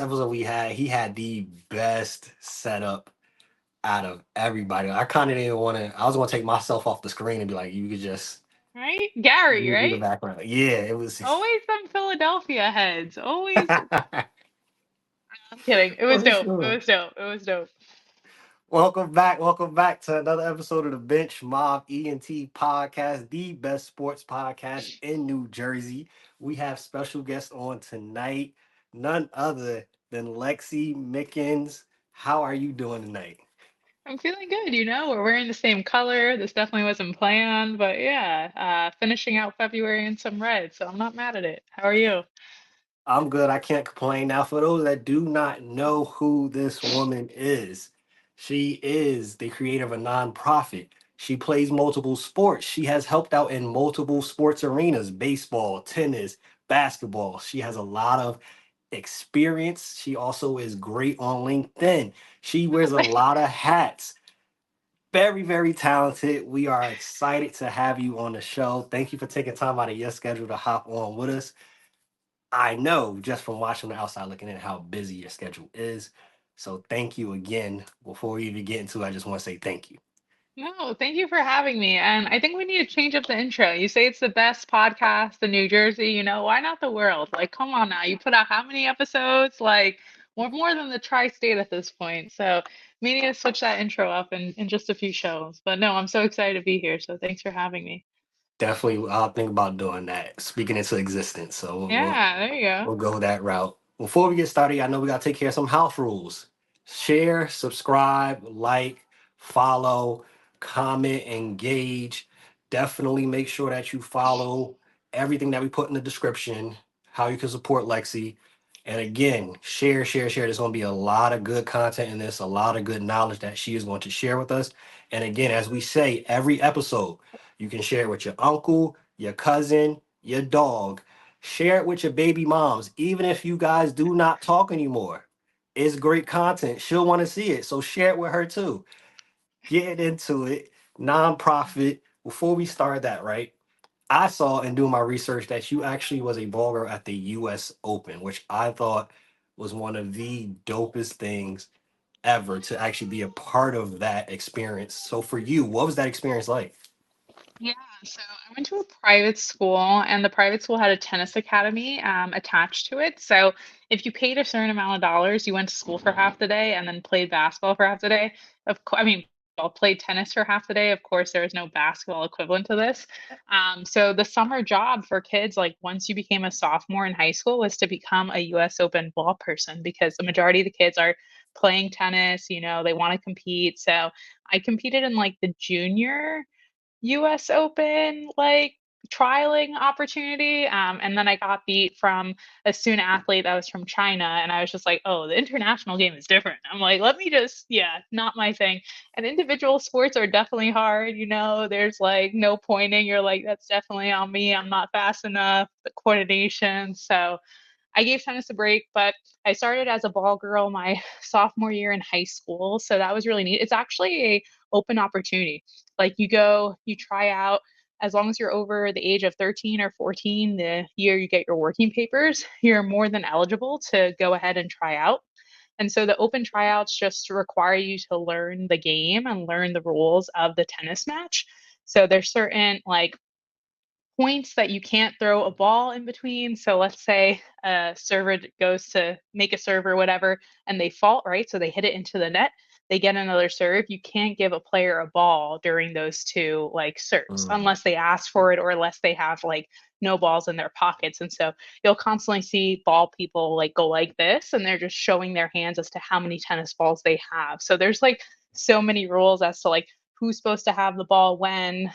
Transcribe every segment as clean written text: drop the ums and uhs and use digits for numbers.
episode we had, he had the best setup out of everybody. I kind of didn't want to. I was going to take myself off the screen and be like, you could just Right? Gary, do the right? background. Yeah, it was. Always them Philadelphia heads. Always. I'm kidding. It was For dope. It sure. was dope. It was dope. Welcome back. Welcome back to another episode of the Bench Mob ENT podcast, the best sports podcast in New Jersey. We have special guests on tonight, none other than Lexi Mickens. How are you doing tonight? I'm feeling good, you know. We're wearing the same color. This definitely wasn't planned, but yeah, finishing out February in some red, so I'm not mad at it. How are you? I'm good. I can't complain. Now, for those that do not know who this woman is, she is the creator of a nonprofit. She plays multiple sports. She has helped out in multiple sports arenas: baseball, tennis, basketball. She has a lot of experience. She also is great on LinkedIn. She wears a lot of hats. Very, very talented. We are excited to have you on the show. Thank you for taking time out of your schedule to hop on with us. I know just from watching the outside looking in how busy your schedule is. So thank you again. Before we even get into it, I just want to say thank you. No, thank you for having me. And I think we need to change up the intro. You say it's the best podcast in New Jersey, why not the world? Like, come on now. You put out how many episodes? Like, we're more than the tri-state at this point. So we need to switch that intro up in just a few shows. But no, I'm so excited to be here. So thanks for having me. Definitely, I'll think about doing that, speaking into existence. So Yeah, there you go. we'll go that route. Before we get started, I know we got to take care of some house rules. Share, subscribe, like, follow, comment, engage. Definitely make sure that you follow everything that we put in the description, how you can support Lexi. And again, share, share, share. There's going to be a lot of good content in this, a lot of good knowledge that she is going to share with us. And again, as we say, every episode, you can share it with your uncle, your cousin, your dog. Share it with your baby moms, even if you guys do not talk anymore. It's great content. She'll want to see it. So share it with her too. Get into it. Nonprofit. Before we start that, right? I saw in doing my research that you actually was a ball girl at the US Open, which I thought was one of the dopest things ever to actually be a part of that experience. So for you, what was that experience like? Yeah, so I went to a private school, and the private school had a tennis academy attached to it. So if you paid a certain amount of dollars, you went to school for half the day and then played basketball for half the day. I mean, well, played tennis for half the day. Of course, there is no basketball equivalent to this. So the summer job for kids, like once you became a sophomore in high school, was to become a U.S. Open ball person because the majority of the kids are playing tennis. They want to compete. So I competed in like the junior US Open trialing opportunity. And then I got beat from a student athlete that was from China. And I was just like, oh, the international game is different. I'm like, let me just, yeah, not my thing. And individual sports are definitely hard. There's like no pointing. You're like, that's definitely on me. I'm not fast enough, the coordination. So I gave tennis a break, but I started as a ball girl my sophomore year in high school. So that was really neat. It's actually a open opportunity. Like you go, you try out as long as you're over the age of 13 or 14, the year you get your working papers, you're more than eligible to go ahead and try out. And so the open tryouts just require you to learn the game and learn the rules of the tennis match. So there's certain like points that you can't throw a ball in between. So let's say a server goes to make a serve or whatever, and they fault, right? So they hit it into the net. They get another serve. You can't give a player a ball during those two like serves Mm. unless they ask for it or unless they have like no balls in their pockets. And so you'll constantly see ball people like go like this, and they're just showing their hands as to how many tennis balls they have. So there's like so many rules as to like who's supposed to have the ball when.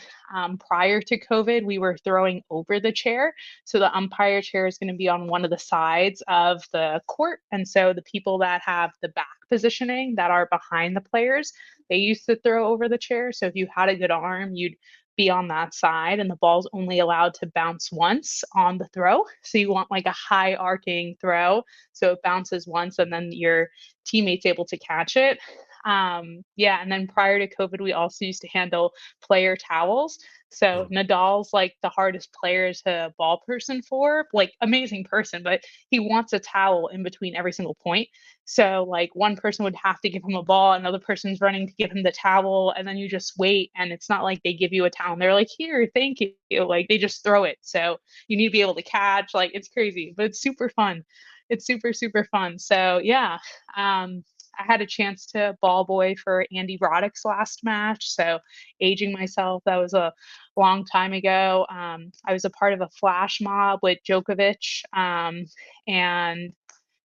Prior to COVID, we were throwing over the chair. So the umpire chair is going to be on one of the sides of the court. And so the people that have the back positioning that are behind the players, they used to throw over the chair. So if you had a good arm, you'd be on that side, and the ball's only allowed to bounce once on the throw. So you want like a high arcing throw. So it bounces once and then your teammate's able to catch it. Yeah, and then prior to COVID, we also used to handle player towels. So Mm. Nadal's like the hardest player to ball person for, like amazing person, but he wants a towel in between every single point. So like one person would have to give him a ball, another person's running to give him the towel, and then you just wait. And it's not like they give you a towel and they're like, here, thank you. Like they just throw it. So you need to be able to catch. Like it's crazy, but it's super fun. It's super, super fun. So yeah. I had a chance to ball boy for Andy Roddick's last match. So aging myself, that was a long time ago. I was a part of a flash mob with Djokovic. And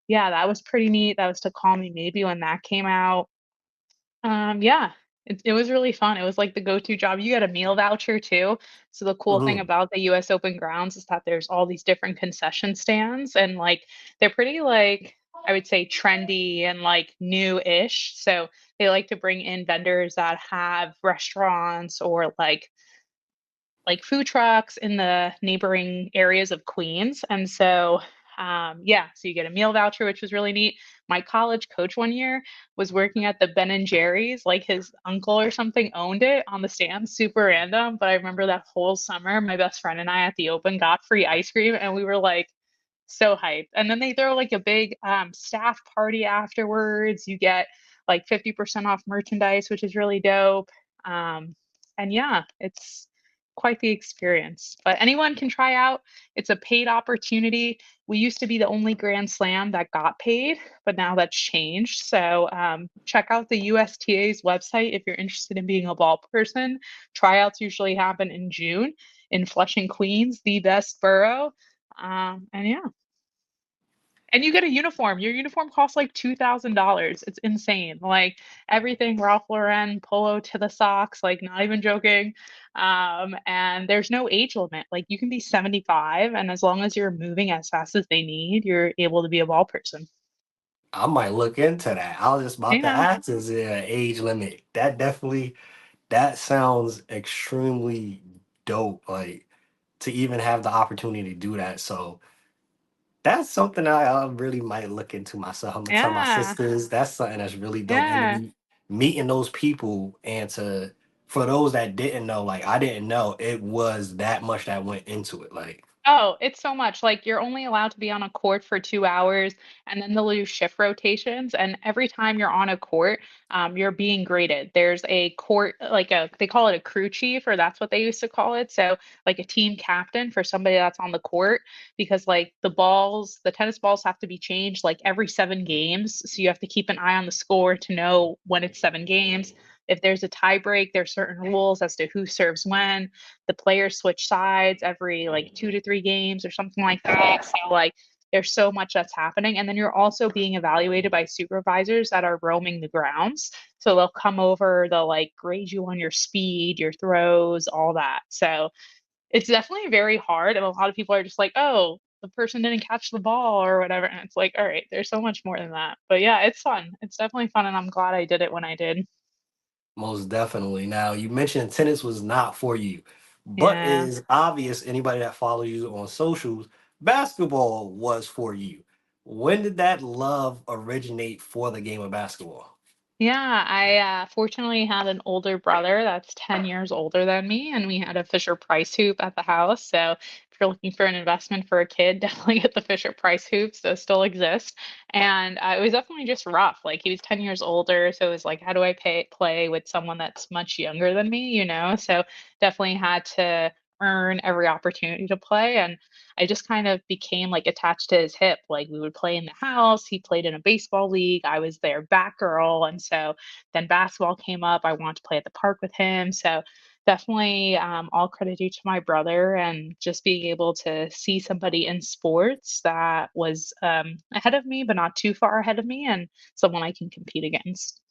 yeah, that was pretty neat. That was to Call Me Maybe when that came out. Yeah, it was really fun. It was like the go-to job. You get a meal voucher too. So the cool thing Mhm. about the US Open grounds is that there's all these different concession stands and like they're pretty like I would say trendy and like new-ish. So they like to bring in vendors that have restaurants or like food trucks in the neighboring areas of Queens. And so, yeah, so you get a meal voucher, which was really neat. My college coach one year was working at the Ben and Jerry's, like his uncle or something owned it on the stand, super random. But I remember that whole summer, my best friend and I at the Open got free ice cream, and we were like, so hyped. And then they throw like a big staff party afterwards. You get like 50% off merchandise, which is really dope. Um, and yeah, it's quite the experience. But anyone can try out. It's a paid opportunity. We used to be the only Grand Slam that got paid, but now that's changed. So check out the USTA's website if you're interested in being a ball person. Tryouts usually happen in June in Flushing, Queens, the best borough. And yeah, and you get a uniform. Your uniform costs like $2,000. It's insane. Like everything Ralph Lauren, polo to the socks, like not even joking. And there's no age limit. Like you can be 75, and as long as you're moving as fast as they need, you're able to be a ball person. I might look into that. I was just about to Yeah. ask, is there an age limit? That sounds extremely dope. Like to even have the opportunity to do that. So that's something I really might look into myself. I'm gonna tell my Yeah. sisters that's something that's really dope. And to Yeah. be meeting those people and to for those that didn't know, like I didn't know it was that much that went into it. Like Oh, it's so much. Like you're only allowed to be on a court for 2 hours, and then they'll do shift rotations. And every time you're on a court, you're being graded. There's a court, like they call it a crew chief, or that's what they used to call it. So like a team captain for somebody that's on the court, because like the tennis balls have to be changed like every 7 games. So you have to keep an eye on the score to know when it's 7 games. If there's a tie break, there's certain rules as to who serves when. The players switch sides every like 2 to 3 games or something like that. So like there's so much that's happening. And then you're also being evaluated by supervisors that are roaming the grounds. So they'll come over, they'll like grade you on your speed, your throws, all that. So it's definitely very hard. And a lot of people are just like, oh, the person didn't catch the ball or whatever. And it's like, all right, there's so much more than that. But yeah, it's fun. It's definitely fun. And I'm glad I did it when I did. most definitely. Now you mentioned tennis was not for you, but it Yeah. is obvious anybody that follows you on socials, basketball was for you. When did that love originate for the game of basketball? Yeah, I fortunately had an older brother that's 10 years older than me, and we had a Fisher Price hoop at the house. So if you're looking for an investment for a kid, definitely get the Fisher Price hoops. Those still exist. And it was definitely just rough. Like he was 10 years older, so it was like, how do I play with someone that's much younger than me, you know? So definitely had to earn every opportunity to play. And I just kind of became like attached to his hip. Like we would play in the house. He played in a baseball league. I was their back girl. And so then basketball came up. I wanted to play at the park with him. So definitely all credit due to my brother and just being able to see somebody in sports that was ahead of me, but not too far ahead of me, and someone I can compete against.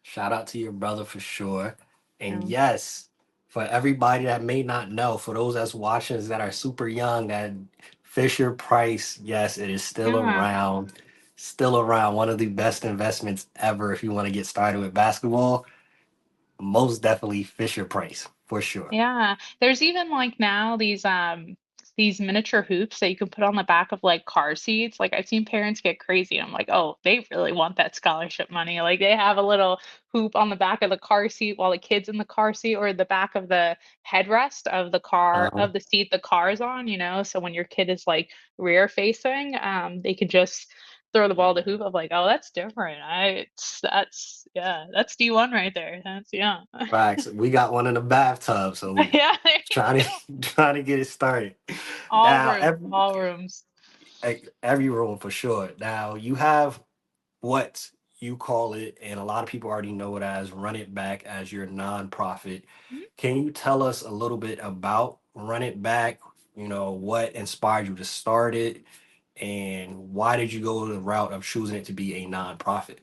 Shout out to your brother for sure. And Yeah. yes, for everybody that may not know, for those that's watching that are super young, that Fisher Price, yes, it is still Yeah. around. Still around. One of the best investments ever if you want to get started with basketball. Most definitely Fisher Price, for sure. Yeah, there's even like now these miniature hoops that you can put on the back of like car seats. Like I've seen parents get crazy. I'm like, oh, they really want that scholarship money. Like they have a little hoop on the back of the car seat while the kid's in the car seat, or the back of the headrest of the car Uh, of the seat the car's on, so when your kid is like rear facing, they can just throw the ball to hoop. I'm like, oh, that's different. That's yeah, that's D1 right there. That's yeah. Facts. We got one in the bathtub, so we Yeah, there you trying to go. trying to get it started. All Now, rooms, all rooms. every room for sure. Now you have what you call it, and a lot of people already know it as Run It Back as your nonprofit. Mhm. Can you tell us a little bit about Run It Back? What inspired you to start it, and why did you go the route of choosing it to be a nonprofit?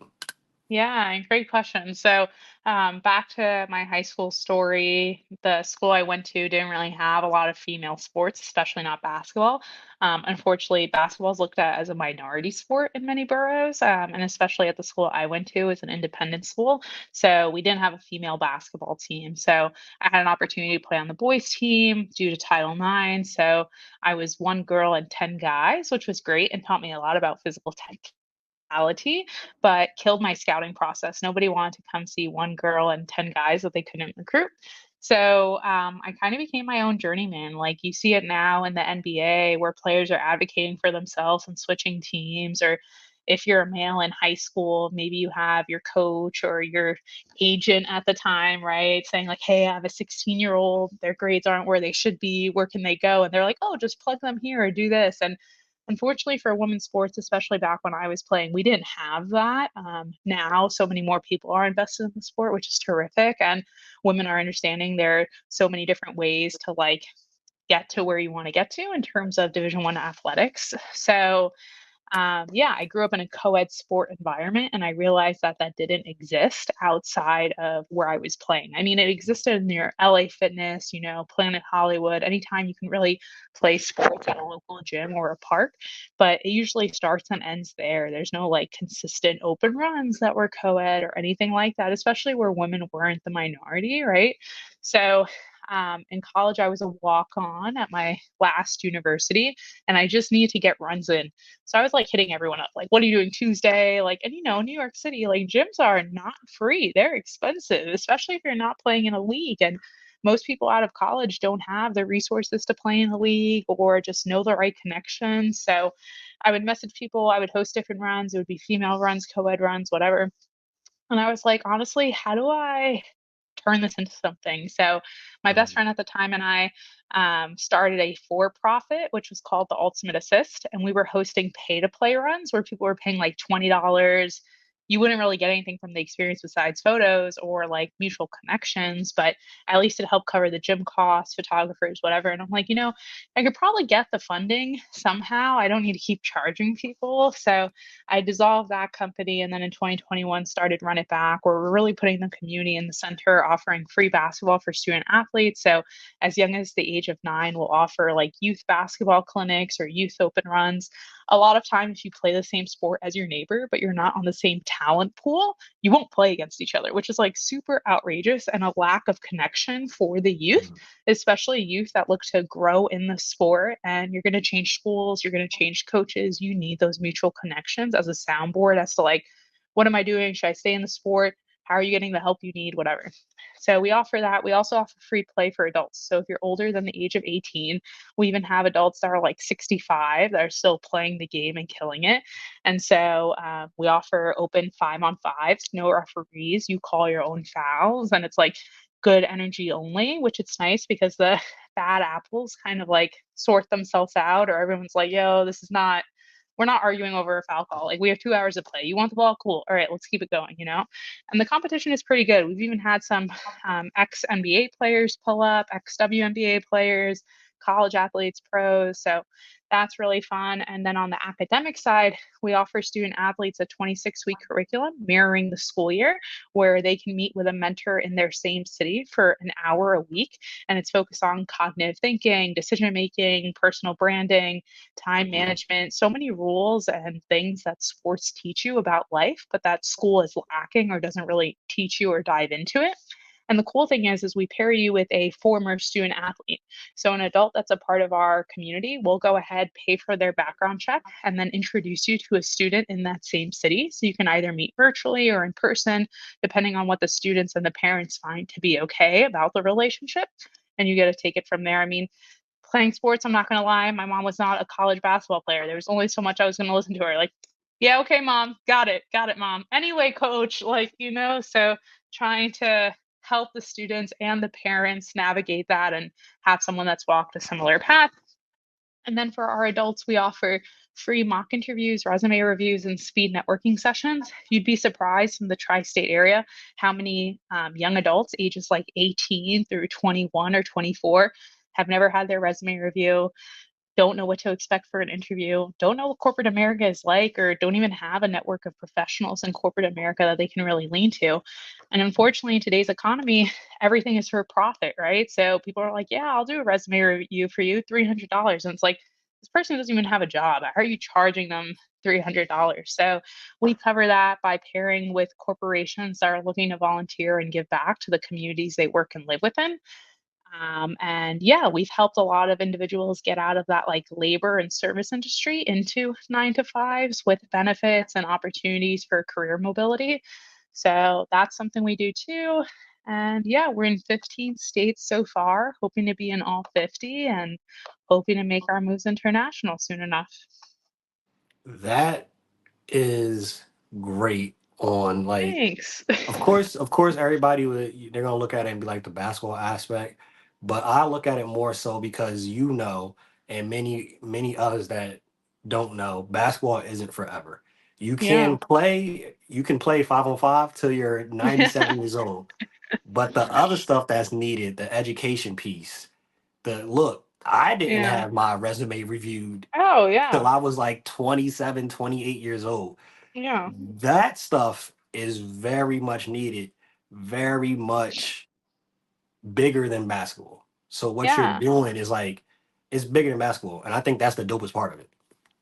Yeah, great question. So, back to my high school story, the school I went to didn't really have a lot of female sports, especially not basketball. Unfortunately, basketball is looked at as a minority sport in many boroughs, and especially at the school I went to, is an independent school. So, we didn't have a female basketball team. So, I had an opportunity to play on the boys' team due to Title IX. So, I was one girl and 10 guys, which was great and taught me a lot about physical mentality, but killed my scouting process. Nobody wanted to come see one girl and 10 guys that they couldn't recruit. So I kind of became my own journeyman. Like you see it now in the NBA where players are advocating for themselves and switching teams, or if you're a male in high school, maybe you have your coach or your agent at the time, right? Saying, like, hey, I have a 16-year-old, their grades aren't where they should be. Where can they go? And they're like, oh, just plug them here or do this. And unfortunately for women's sports, especially back when I was playing, we didn't have that. Now, so many more people are invested in the sport, which is terrific. And women are understanding there are so many different ways to like get to where you want to get to in terms of Division 1 athletics. So yeah, I grew up in a co-ed sport environment, and I realized that that didn't exist outside of where I was playing. I mean, it existed near LA Fitness, Planet Hollywood, anytime you can really play sports at a local gym or a park, but it usually starts and ends there. There's no like consistent open runs that were co-ed or anything like that, especially where women weren't the minority, right? So in college, I was a walk on at my last university, and I just needed to get runs in. So I was like hitting everyone up, like, what are you doing Tuesday? Like, and New York City, like gyms are not free. They're expensive, especially if you're not playing in a league. And most people out of college don't have the resources to play in the league or just know the right connections. So I would message people, I would host different runs. It would be female runs, co-ed runs, whatever. And I was like, honestly, how do I turn this into something? So my best Mhm. friend at the time and I started a for-profit, which was called the Ultimate Assist, and we were hosting pay-to-play runs where people were paying like $20. You wouldn't really get anything from the experience besides photos or like mutual connections, but at least it helped cover the gym costs, photographers, whatever. And I'm like, I could probably get the funding somehow. I don't need to keep charging people. So I dissolved that company, and then in 2021 started Run It Back, where we're really putting the community in the center, offering free basketball for student athletes. So as young as the age of 9, we'll offer like youth basketball clinics or youth open runs. A lot of times, if you play the same sport as your neighbor, but you're not on the same talent pool, you won't play against each other, which is like super outrageous and a lack of connection for the youth, especially youth that look to grow in the sport. And you're going to change schools, you're going to change coaches. You need those mutual connections as a soundboard as to like, what am I doing? Should I stay in the sport? How are you getting the help you need? Whatever. So we offer that. We also offer free play for adults. So if you're older than the age of 18, we even have adults that are like 65 that are still playing the game and killing it. And so we offer open 5-on-5s, no referees. You call your own fouls, and it's like good energy only, which it's nice because the bad apples kind of like sort themselves out, or everyone's like, yo, this is not, we're not arguing over a foul call. Like we have 2 hours of play. You want the ball? Cool. All right, let's keep it going. And the competition is pretty good. We've even had some ex NBA players pull up, ex WNBA players, college athletes, pros. So that's really fun. And then on the academic side, we offer student athletes a 26-week curriculum mirroring the school year, where they can meet with a mentor in their same city for an hour a week. And it's focused on cognitive thinking, decision making, personal branding, time Mhm. management, so many rules and things that sports teach you about life, but that school is lacking or doesn't really teach you or dive into it. And the cool thing is we pair you with a former student athlete. So an adult that's a part of our community will go ahead, pay for their background check, and then introduce you to a student in that same city. So you can either meet virtually or in person, depending on what the students and the parents find to be okay about the relationship. And you get to take it from there. I mean, playing sports, I'm not going to lie, my mom was not a college basketball player. There was only so much I was going to listen to her. Like, yeah, okay, mom, got it, mom. Anyway, coach, like, so trying to help the students and the parents navigate that and have someone that's walked a similar path. And then for our adults, we offer free mock interviews, resume reviews, and speed networking sessions. You'd be surprised in the tri state area how many young adults, ages like 18 through 21 or 24, have never had their resume review, don't know what to expect for an interview, don't know what corporate America is like, or don't even have a network of professionals in corporate America that they can really lean to. And unfortunately, in today's economy, everything is for profit, right? So people are like, yeah, I'll do a resume review for you, $300. And it's like, this person doesn't even have a job. How are you charging them $300? So we cover that by pairing with corporations that are looking to volunteer and give back to the communities they work and live within. And yeah, we've helped a lot of individuals get out of that like labor and service industry into 9 to 5s with benefits and opportunities for career mobility. So that's something we do too. And yeah, we're in 15 states so far, hoping to be in all 50 and hoping to make our moves international soon enough. That is great on like, Thanks. of course, everybody would, they're gonna look at it and be like the basketball aspect, but I look at it more so because and many others that don't know, basketball isn't forever. Yeah. You can play 5-on-5 till you're 97 years old, but the other stuff that's needed, the education piece, the look, I didn't Yeah. have my resume reviewed Oh, yeah. till I was like 27, 28 years old. Yeah. That stuff is very much needed, very much bigger than basketball. So what you're Yeah. doing is like it's bigger than basketball, and I think that's the dopest part of it.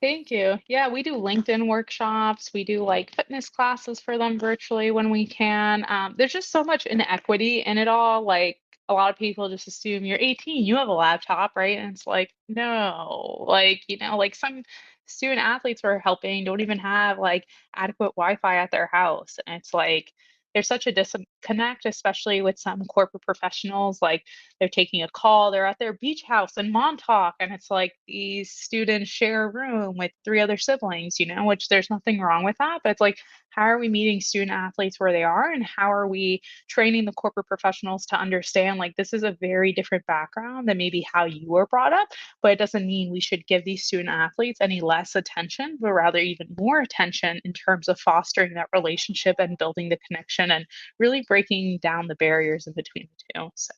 Thank you. Yeah, we do LinkedIn workshops. We do like fitness classes for them virtually when we can. There's just so much inequity in it all. Like a lot of people just assume you're 18, you have a laptop, right? And it's like, no, like, like some student athletes we're helping don't even have like adequate Wi-Fi at their house. And it's like, there's such a disconnect, especially with some corporate professionals. Like they're taking a call, they're at their beach house in Montauk, and it's like these students share a room with three other siblings, which there's nothing wrong with that. But it's like, how are we meeting student athletes where they are? And how are we training the corporate professionals to understand like this is a very different background than maybe how you were brought up? But it doesn't mean we should give these student athletes any less attention, but rather even more attention in terms of fostering that relationship and building the connection and really breaking down the barriers in between the two. So,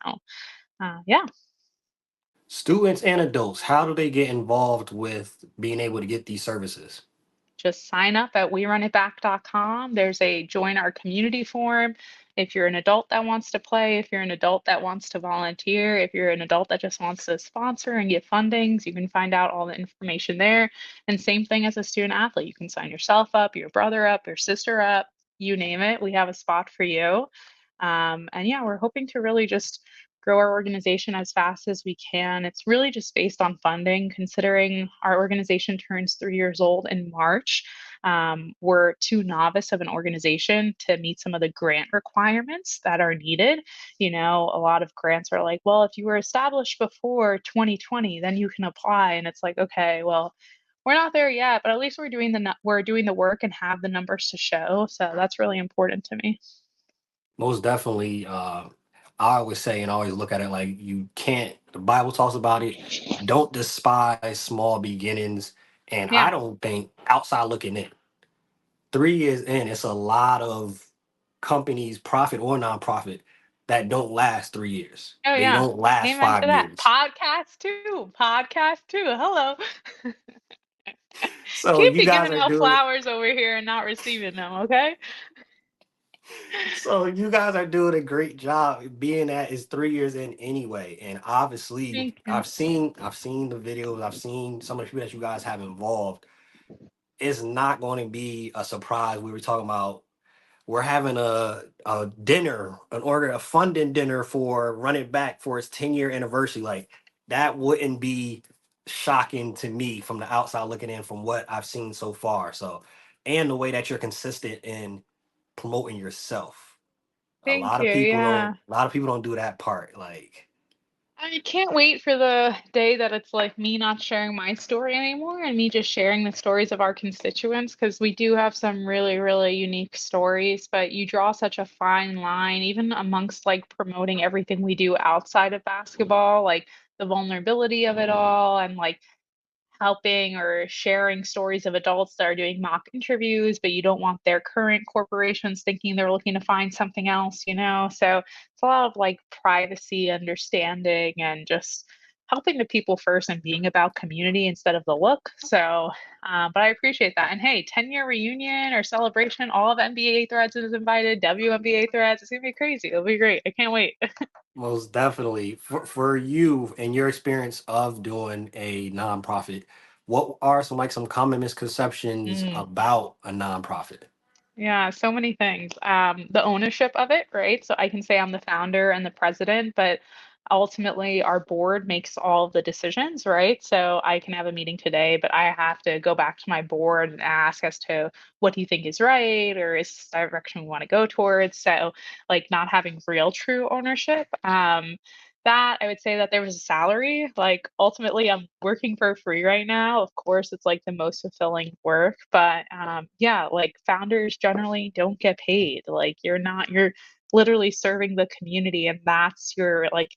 yeah, Students and adults, how do they get involved with being able to get these services? just sign up at werunitback.com. There's a join our community form. If you're an adult that wants to play, if you're an adult that wants to volunteer, if you're an adult that just wants to sponsor and get fundings, you can find out all the information there. And same thing as a student athlete. You can sign yourself up, your brother up, your sister up, you name it. We have a spot for you. And yeah, we're hoping to really just grow our organization as fast as we can. It's really just based on funding, considering our organization turns 3 years old in March. We're too novice of an organization to meet some of the grant requirements that are needed. A lot of grants are like, well, if you were established before 2020, then you can apply. And it's like, okay, well, we're not there yet, but at least we're doing the work and have the numbers to show. So that's really important to me. Most definitely, I always say and always look at it like you can't, the Bible talks about it, don't despise small beginnings. And I Yeah. don't think outside looking in, 3 years in, it's a lot of companies, profit or nonprofit, that don't last 3 years. Oh, They yeah. don't last Amen to five that. years. Podcast too. Podcast too. Hello. So Can't you be guys giving are out doing flowers over here and not receiving them, okay? so you guys are doing a great job being that it's 3 years in anyway. And obviously Thank you. I've seen the videos, I've seen some of the people that you guys have involved. It's not going to be a surprise. We were talking about we're having a dinner, a funding dinner for running back for his 10-year anniversary. Like that wouldn't be shocking to me from the outside looking in from what I've seen so far. So, and the way that you're consistent in promoting yourself. Thank you. Yeah. A lot of people don't do that part. Like, I can't wait for the day that it's like me not sharing my story anymore and me just sharing the stories of our constituents because we do have some really, really unique stories, but you draw such a fine line, even amongst like promoting everything we do outside of basketball, like the vulnerability of it all and like helping or sharing stories of adults that are doing mock interviews, but you don't want their current corporations thinking they're looking to find something else, you know? So it's a lot of like privacy understanding and just helping the people first and being about community instead of the look. So, but I appreciate that. And hey, 10-year reunion or celebration, all of NBA threads is invited, WNBA threads. It's gonna be crazy. It'll be great. I can't wait. most definitely for you and your experience of doing a nonprofit, what are some common misconceptions Mm. about a nonprofit? Yeah, so many things. The ownership of it, right? So I can say I'm the founder and the president, but ultimately our board makes all of the decisions, right? So I can have a meeting today, but I have to go back to my board and ask as to what do you think is right or is this the direction we want to go towards? So like not having real true ownership. That I would say that there was a salary. Like ultimately, I'm working for free right now. Of course, it's like the most fulfilling work, but yeah, like founders generally don't get paid. Like you're literally serving the community, and that's your like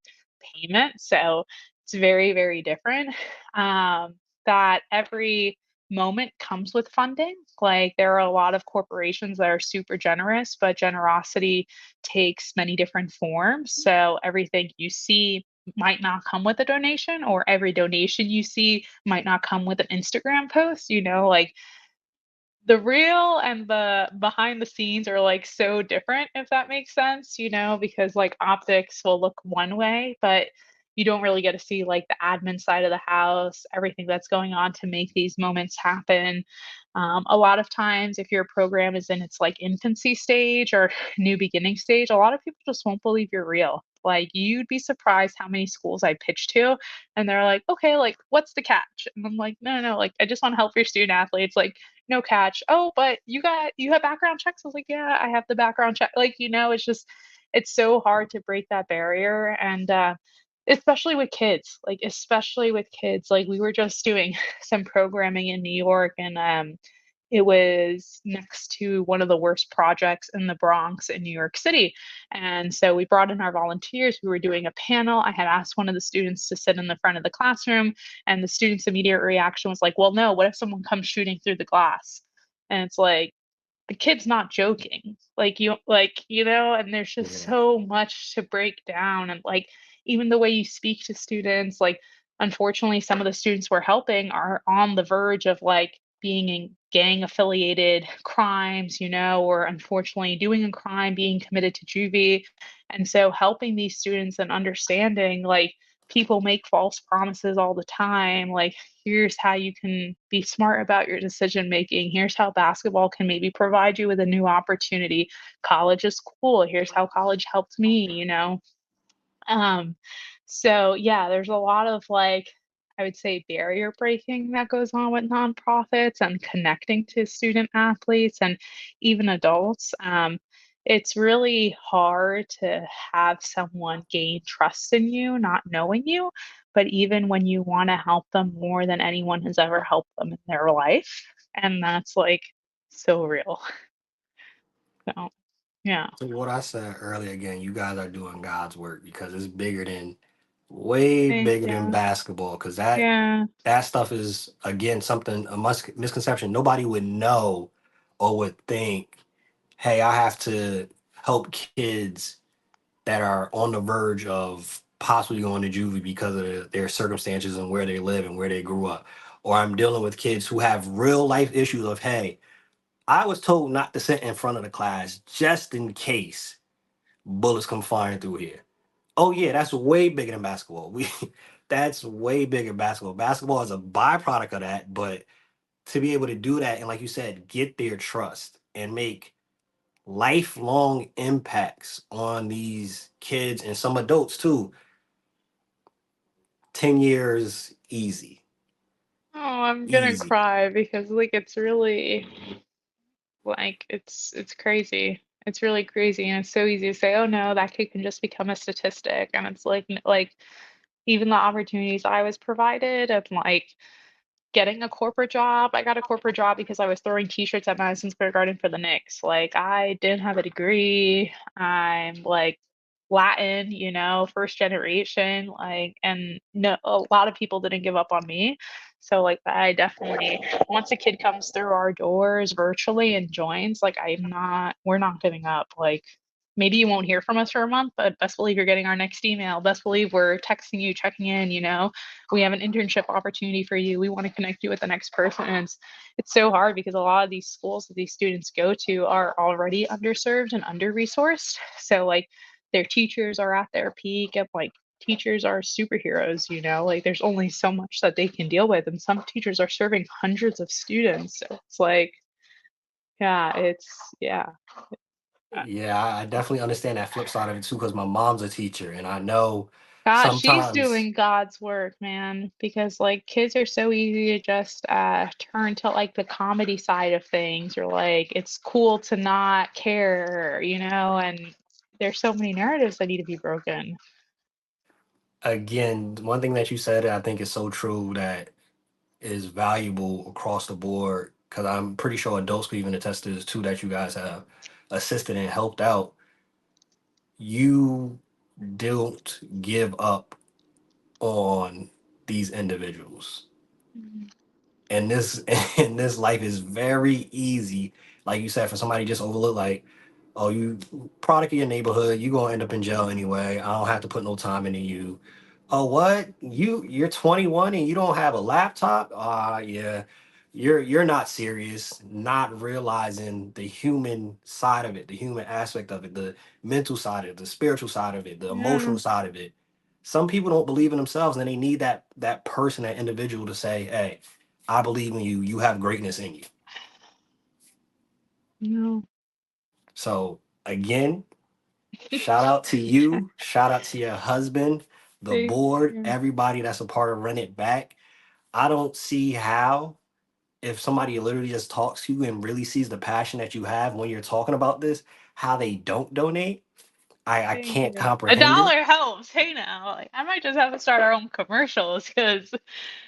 payment. So it's very, very different. That every moment comes with funding. Like there are a lot of corporations that are super generous, but generosity takes many different forms. So everything you see might not come with a donation, or every donation you see might not come with an Instagram post, you know, like the real and the behind the scenes are like so different, if that makes sense, you know, because like optics will look one way, but you don't really get to see like the admin side of the house, everything that's going on to make these moments happen. A lot of times, if your program is in its like infancy stage or new beginning stage, a lot of people just won't believe you're real. Like you'd be surprised how many schools I pitch to, and they're like, "Okay, like what's the catch?" And I'm like, "No, no, like I just want to help your student athletes. Like no catch. Oh, but you have background checks." I was like, "Yeah, I have the background check." Like, you know, it's just it's so hard to break that barrier and especially with kids. Like especially with kids. Like we were just doing some programming in New York and it was next to one of the worst projects in the Bronx in New York City. And so we brought in our volunteers. We were doing a panel. I had asked one of the students to sit in the front of the classroom, and the student's immediate reaction was like, well, no, what if someone comes shooting through the glass? And it's like, the kid's not joking. Like, you know, and there's just Yeah. so much to break down. And like, even the way you speak to students, like, unfortunately, some of the students we're helping are on the verge of like being in gang affiliated crimes, you know, or unfortunately doing a crime, being committed to juvie. And so helping these students and understanding like people make false promises all the time. Like, here's how you can be smart about your decision making. Here's how basketball can maybe provide you with a new opportunity. College is cool. Here's how college helped me, you know? Um, so yeah, there's a lot of like, I would say barrier breaking that goes on with nonprofits and connecting to student athletes and even adults. It's really hard to have someone gain trust in you, not knowing you, but even when you want to help them more than anyone has ever helped them in their life. And that's like so real. So, yeah. So what I said earlier again, you guys are doing God's work because it's bigger than way Thank bigger than you. basketball. Because Yeah. that stuff is again something misconception. Nobody would know or would think, hey, I have to help kids that are on the verge of possibly going to juvie because of their circumstances and where they live and where they grew up. Or I'm dealing with kids who have real life issues of, hey, I was told not to sit in front of the class just in case bullets come flying through here. Oh yeah, that's way bigger than basketball. We that's way bigger than basketball. Basketball is a byproduct of that, but to be able to do that and like you said, get their trust and make lifelong impacts on these kids and some adults too. 10 years easy. Oh, I'm gonna Easy. cry because like it's really like it's crazy. It's really crazy and it's so easy to say, "Oh no, that kid can just become a statistic." And it's like like even the opportunities I was provided of like getting a corporate job. I got a corporate job because I was throwing t-shirts at Madison Square Garden for the Knicks. Like I didn't have a degree. I'm like Latin, you know, first generation, like and no a lot of people didn't give up on me. So like I definitely once a kid comes through our doors virtually and joins, like we're not giving up. Like maybe you won't hear from us for a month, but best believe you're getting our next email. Best believe we're texting you, checking in, you know we have an internship opportunity for you. We want to connect you with the next person. And it's so hard because a lot of these schools that these students go to are already underserved and under resourced. So like their teachers are at their peak and like teachers are superheroes, you know, like there's only so much that they can deal with. And some teachers are serving hundreds of students. So it's like, yeah, yeah. Yeah, I definitely understand that flip side of it too, because my mom's a teacher, and I know God, she's sometimes, doing God's work, man, because like kids are so easy to just turn to like the comedy side of things or like it's cool to not care, you know, and there's so many narratives that need to be broken. again, one thing that you said I think is so true that is valuable across the board, because I'm pretty sure adults could even attest to this too, that you guys have assisted and helped out. You don't give up on these individuals. Mhm. And this and this life is very easy, like you said, for somebody just overlook, like, oh, you product of your neighborhood, you gonna end up in jail anyway. I don't have to put no time into you. Oh, what? You're 21 and you don't have a laptop? Yeah. You're not serious, not realizing the human side of it, the human aspect of it, the mental side of it, the spiritual side of it, the Yeah, emotional side of it. Some people don't believe in themselves and they need that person, that individual to say, "Hey, I believe in you. You have greatness in you." no, So again, shout out to you. Shout out to your husband, the thank board, you. everybody that's a part of Run It Back. I don't see how, if somebody literally just talks to you and really sees the passion that you have when you're talking about this, how they don't donate. I Thank can't you. A comprehend it. dollar helps. Hey now, like I might just have to start our own commercials because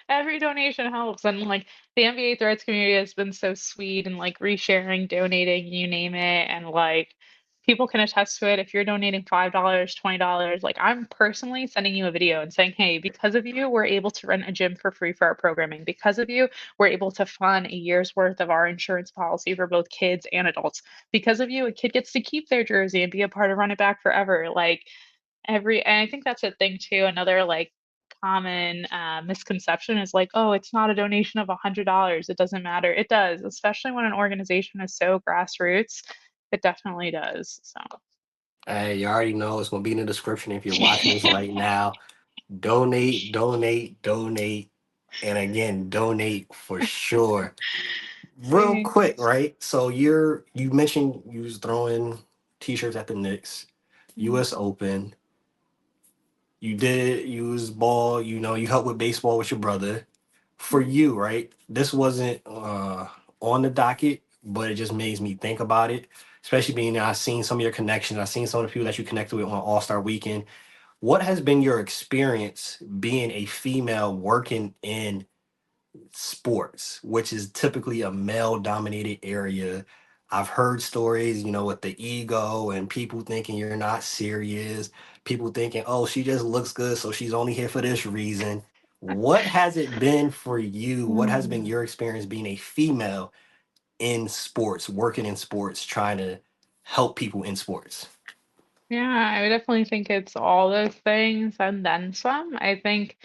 every donation helps. And like the NBA Threads community has been so sweet and like resharing, donating, you name it. And like people can attest to it. If you're donating $5, $20, like I'm personally sending you a video and saying, hey, because of you, we're able to rent a gym for free for our programming. Because of you, we're able to fund a year's worth of our insurance policy for both kids and adults. Because of you, a kid gets to keep their jersey and be a part of Run It Back Forever. Like and I think that's a thing too. Another like common misconception is like, oh, it's not a donation of $100. It doesn't matter. It does, especially when an organization is so grassroots. It definitely does. So, Hey, you already know it's gonna be in the description if you're watching this right now. Donate, donate, donate, and again, donate for sure. Real quick, thanks. right? So you mentioned you was throwing t-shirts at the Knicks, Mm, US Open. You did use ball, you helped with baseball with your brother. For mm, you, right? This wasn't on the docket, but it just makes me think about it. Especially being that I've seen some of your connections, I've seen some of the people that you connected with on All-Star Weekend. What has been your experience being a female working in sports, which is typically a male dominated area? I've heard stories, with the ego and people thinking you're not serious, people thinking, oh, she just looks good, so she's only here for this reason. What has it been for you? What has been mm. your experience being a female in sports, working in sports, trying to help people in sports? Yeah, I would definitely think it's all those things and then some. I think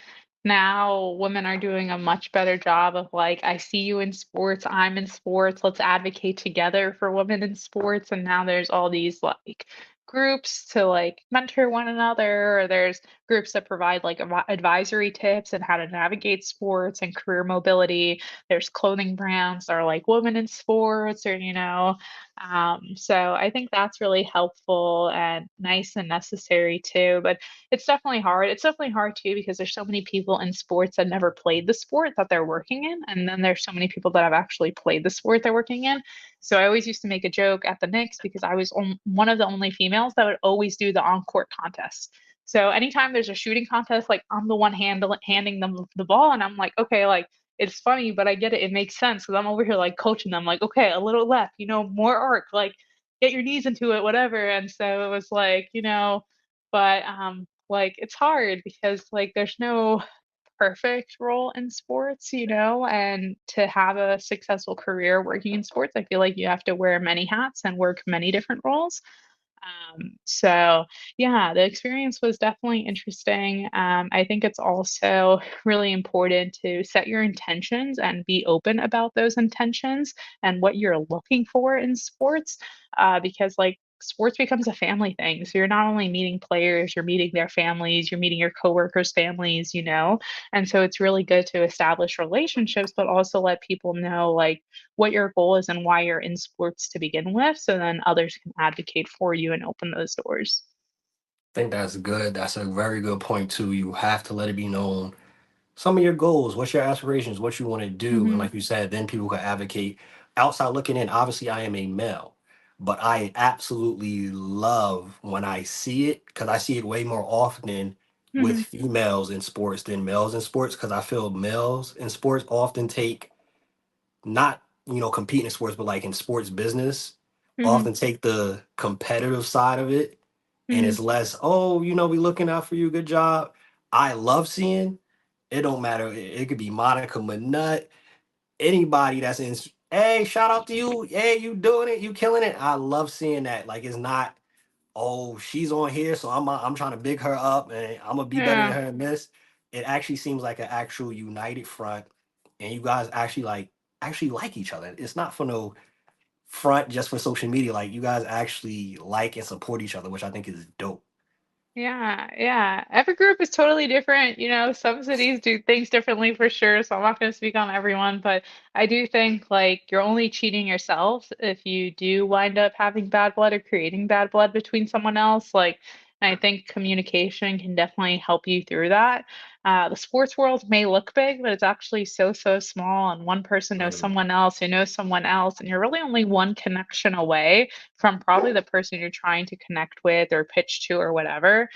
now women are doing a much better job of like, I see you in sports, I'm in sports, let's advocate together for women in sports. And now there's all these like groups to like mentor one another, or there's groups that provide like advisory tips and how to navigate sports and career mobility. There's clothing brands that are like women in sports or, so I think that's really helpful and nice and necessary too. But it's definitely hard. It's definitely hard too because there's so many people in sports that never played the sport that they're working in. And then there's so many people that have actually played the sport they're working in. So I always used to make a joke at the Knicks because I was one of the only females that would always do the on-court contest. So anytime there's a shooting contest, like I'm the one handing them the ball, and I'm like, okay, like it's funny, but I get it. It makes sense because I'm over here like coaching them, like, okay, a little left, more arc, like get your knees into it, whatever. And so it was like, but like it's hard because like there's no perfect role in sports, and to have a successful career working in sports, I feel like you have to wear many hats and work many different roles. So yeah, the experience was definitely interesting. I think it's also really important to set your intentions and be open about those intentions and what you're looking for in sports, because like sports becomes a family thing. So you're not only meeting players, you're meeting their families, you're meeting your coworkers' families, and so it's really good to establish relationships, but also let people know like what your goal is and why you're in sports to begin with, so then others can advocate for you and open those doors. think that's good. That's a very good point too. You have to let it be known some of your goals, what's your aspirations, what you want to do. And Mhm. like you said, then people can advocate. Outside looking in, obviously I am a male, but I absolutely love when I see it because I see it way more often with Mhm. females in sports than males in sports because I feel males in sports often take not, competing in sports, but like in sports business, Mhm. often take the competitive side of it. And Mhm. it's less, oh, we looking out for you, good job. I love seeing it don't matter. It could be Monica Manut, anybody that's in. Hey, shout out to you. Hey, you doing it? You killing it? I love seeing that. Like it's not. Oh, she's on here, so I'm trying to big her up, and I'm gonna be better than Yeah. her in this. It actually seems like an actual united front, and you guys actually like each other. It's not for no front just for social media. Like you guys actually like and support each other, which I think is dope. Yeah, yeah. Every group is totally different. Some cities do things differently for sure. So I'm not going to speak on everyone, but I do think like you're only cheating yourself if you do wind up having bad blood or creating bad blood between someone else. Like, and I think communication can definitely help you through that. The sports world may look big, but it's actually so, so small. And one person knows Mm. someone else who knows someone else. And you're really only one connection away from probably the person you're trying to connect with or pitch to or whatever.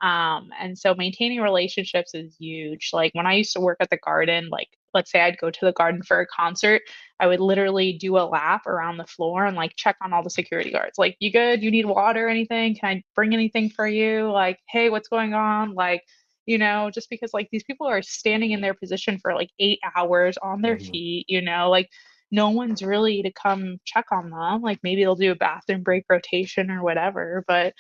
And so maintaining relationships is huge. Like when I used to work at the garden, like let's say I'd go to the garden for a concert, I would literally do a lap around the floor and like check on all the security guards. Like, you good? You need water or anything? Can I bring anything for you? Like, hey, what's going on? Like, just because like these people are standing in their position for like 8 hours on their Mhm. feet, like no one's really to come check on them. Like maybe they'll do a bathroom break rotation or whatever, but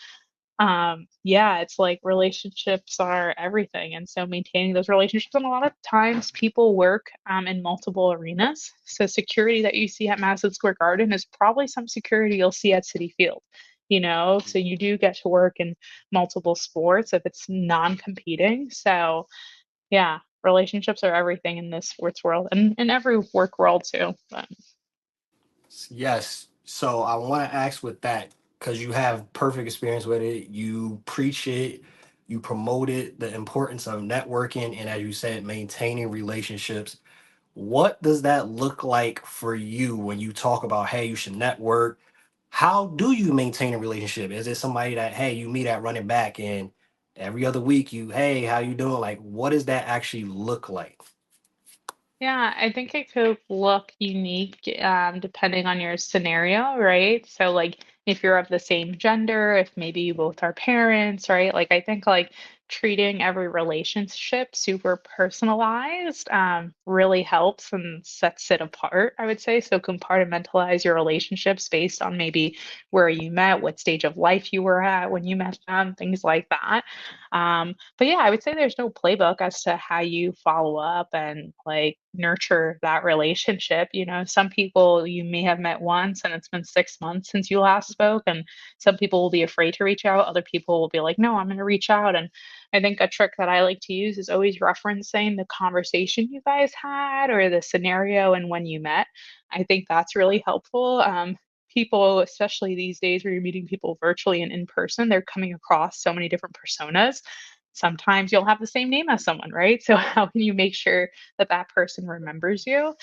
yeah, it's like relationships are everything. And so maintaining those relationships, and a lot of times people work in multiple arenas. So security that you see at Madison Square Garden is probably some security you'll see at Citi Field. So you do get to work in multiple sports if it's non-competing. So yeah, relationships are everything in this sports world and in every work world too. But Yes. So I want to ask with that because you have perfect experience with it. You preach it, you promote it, the importance of networking, and as you said, maintaining relationships. What does that look like for you when you talk about, hey, you should network? How do you maintain a relationship? Is it somebody that, hey, you meet at running back and every other week hey, how you doing? Like, what does that actually look like? yeah, I think it could look unique depending on your scenario, right? So, like, if you're of the same gender, if maybe you both are parents, right? Like, I think like treating every relationship super personalized really helps and sets it apart, I would say. So, compartmentalize your relationships based on maybe where you met, what stage of life you were at when you met them, things like that. But yeah, I would say there's no playbook as to how you follow up and like nurture that relationship. Some people you may have met once and it's been 6 months since you last spoke, and some people will be afraid to reach out. Other people will be like, no, I'm going to reach out. And I think a trick that I like to use is always referencing the conversation you guys had or the scenario and when you met. I think that's really helpful. People, especially these days where you're meeting people virtually and in person, they're coming across so many different personas. Sometimes you'll have the same name as someone, right? So, how can you make sure that that person remembers you?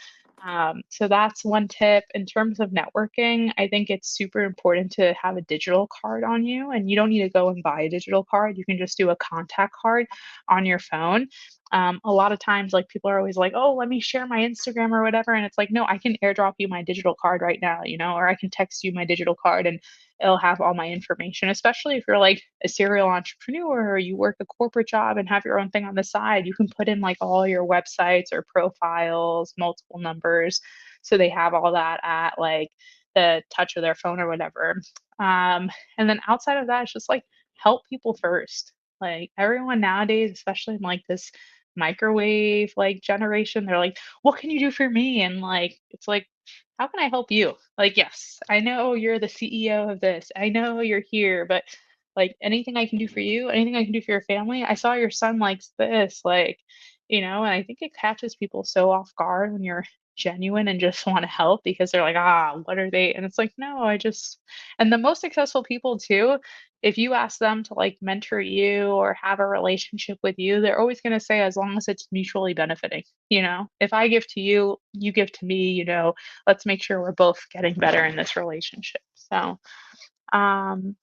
So that's one tip. In terms of networking, I think it's super important to have a digital card on you, and you don't need to go and buy a digital card. You can just do a contact card on your phone. A lot of times, like people are always like, "Oh, let me share my Instagram or whatever," and it's like, "No, I can airdrop you my digital card right now, or I can text you my digital card and it'll have all my information." Especially if you're like a serial entrepreneur or you work a corporate job and have your own thing on the side, you can put in like all your websites or profiles, multiple numbers, so they have all that at like the touch of their phone or whatever. And then outside of that, it's just like help people first. Like everyone nowadays, especially in like this microwave like generation, they're like, what can you do for me? And like it's like, how can I help you? Like, yes, I know you're the CEO of this. I know you're here, but like anything I can do for you, anything I can do for your family. I saw your son likes this, and I think it catches people so off guard when you're genuine and just want to help because they're like, what are they? And it's like, no, and the most successful people too, if you ask them to like mentor you or have a relationship with you, they're always going to say, as long as it's mutually benefiting. If I give to you, you give to me, let's make sure we're both getting better in this relationship. So, um,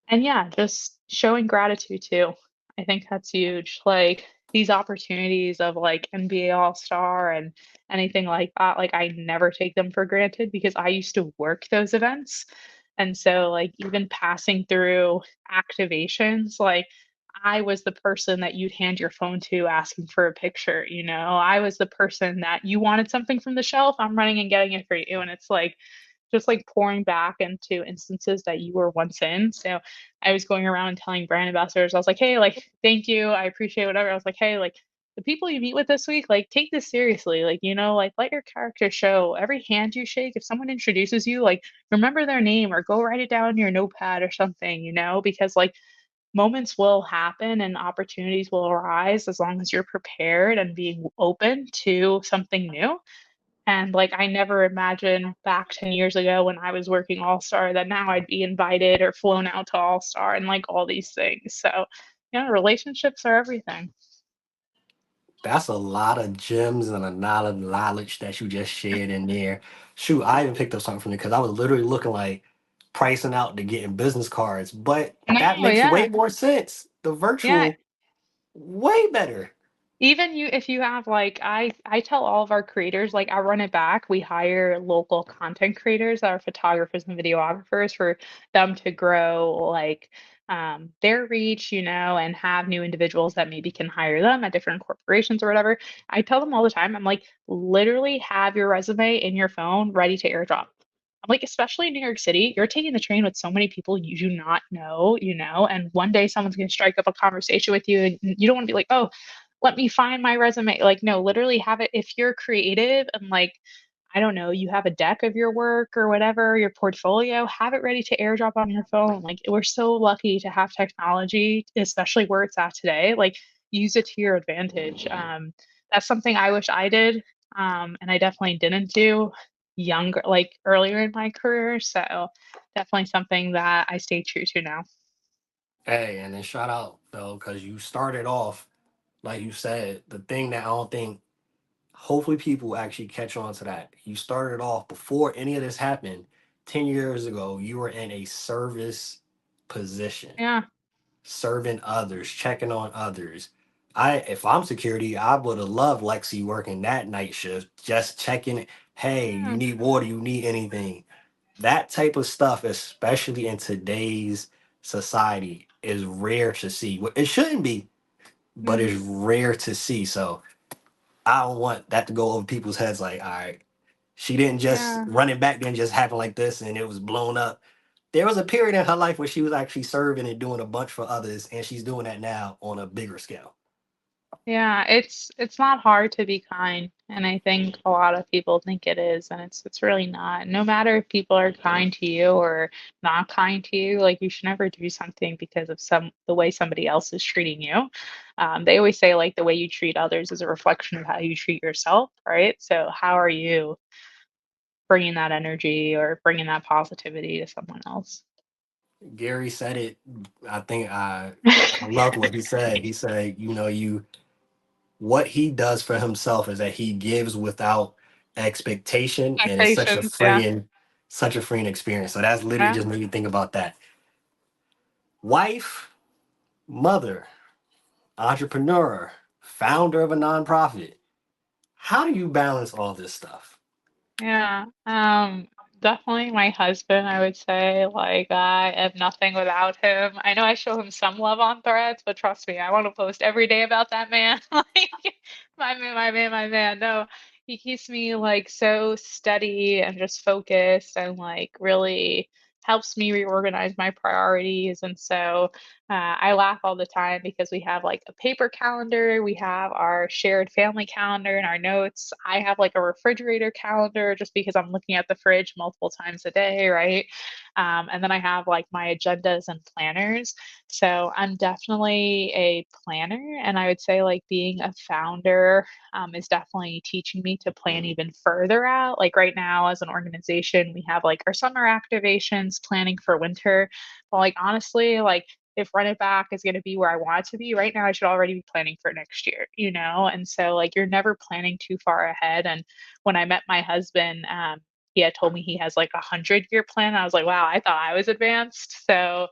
and yeah, just showing gratitude too. I think that's huge. Like these opportunities of like NBA All-Star and anything like that, like I never take them for granted because I used to work those events. And so like even passing through activations, like I was the person that you'd hand your phone to asking for a picture. I was the person that you wanted something from the shelf, I'm running and getting it for you. And it's like just like pouring back into instances that you were once in. So I was going around and telling brand ambassadors, I was like, hey, like, thank you. I appreciate whatever. I was like, hey, like, the people you meet with this week, like, take this seriously. Like, like, let your character show. Every hand you shake, if someone introduces you, like, remember their name or go write it down in your notepad or something, because, like, moments will happen and opportunities will arise as long as you're prepared and being open to something new. And, like, I never imagined back 10 years ago when I was working All-Star that now I'd be invited or flown out to All-Star and, like, all these things. So, yeah, relationships are everything. That's a lot of gems and a lot of knowledge that you just shared in there. Shoot, I even picked up something from it because I was literally looking like pricing out to getting business cards, but that No, makes way yeah. more sense. The Yeah, virtual, way better. even you if you have like I tell all of our creators, like I run it back. We hire local content creators that are photographers and videographers for them to grow like their reach, and have new individuals that maybe can hire them at different corporations or whatever. I tell them all the time, I'm like, literally have your resume in your phone ready to airdrop. I'm like, especially in New York City, you're taking the train with so many people you do not know, and one day someone's going to strike up a conversation with you, and you don't want to be like, oh, let me find my resume. Like, no, literally have it. If you're creative and like, I don't know, you have a deck of your work or whatever, your portfolio, have it ready to airdrop on your phone. Like, we're so lucky to have technology, especially where it's at today. Like, use it to your advantage. That's something I wish I did. And I definitely didn't do younger, like earlier in my career. So, definitely something that I stay true to now. Hey, and then shout out though, because you started off, like you said, the thing that I don't think, hopefully people actually catch on to that. You started off before any of this happened, 10 years ago, you were in a service position, Yeah. serving others, checking on others. If I'm security, I would have loved Lexi working that night shift, just checking, hey, you Yeah. need water, you need anything. That type of stuff, especially in today's society, is rare to see. Well, it shouldn't be, but it's Hmm. rare to see. So I don't want that to go over people's heads like, all right, she didn't just Yeah. run it back, then just happen like this and it was blown up. There was a period in her life where she was actually serving and doing a bunch for others, and she's doing that now on a bigger scale. Yeah, it's not hard to be kind. And I think a lot of people think it is, and it's really not. No matter if people are kind to you or not kind to you, like you should never do something because of the way somebody else is treating you. They always say like the way you treat others is a reflection of how you treat yourself, right? So how are you bringing that energy or bringing that positivity to someone else? Gary said it. I think I loved what he said. He said, you know, you what he does for himself is that he gives without expectation, and it's Expectations, yeah. such a freeing experience. So that's literally Yeah. just made me think about that. Wife, mother, entrepreneur, founder of a nonprofit. How do you balance all this stuff? Yeah, definitely my husband, I would say. Like, I am nothing without him. I know I show him some love on Threads, but trust me, I want to post every day about that man. Like, my man, my man, my man. No, he keeps me like so steady and just focused and like really helps me reorganize my priorities. And so, I laugh all the time because we have like a paper calendar, we have our shared family calendar and our notes. I have like a refrigerator calendar just because I'm looking at the fridge multiple times a day, right? And then I have like my agendas and planners. So I'm definitely a planner, and I would say like being a founder is definitely teaching me to plan even further out. Like right now, as an organization, we have like our summer activations, planning for winter. But like honestly, like if Run It Back is going to be where I want it to be right now, I should already be planning for next year, you know? And so, like, you're never planning too far ahead. And when I met my husband, he had told me he has like 100-year plan. I was like, wow, I thought I was advanced. So,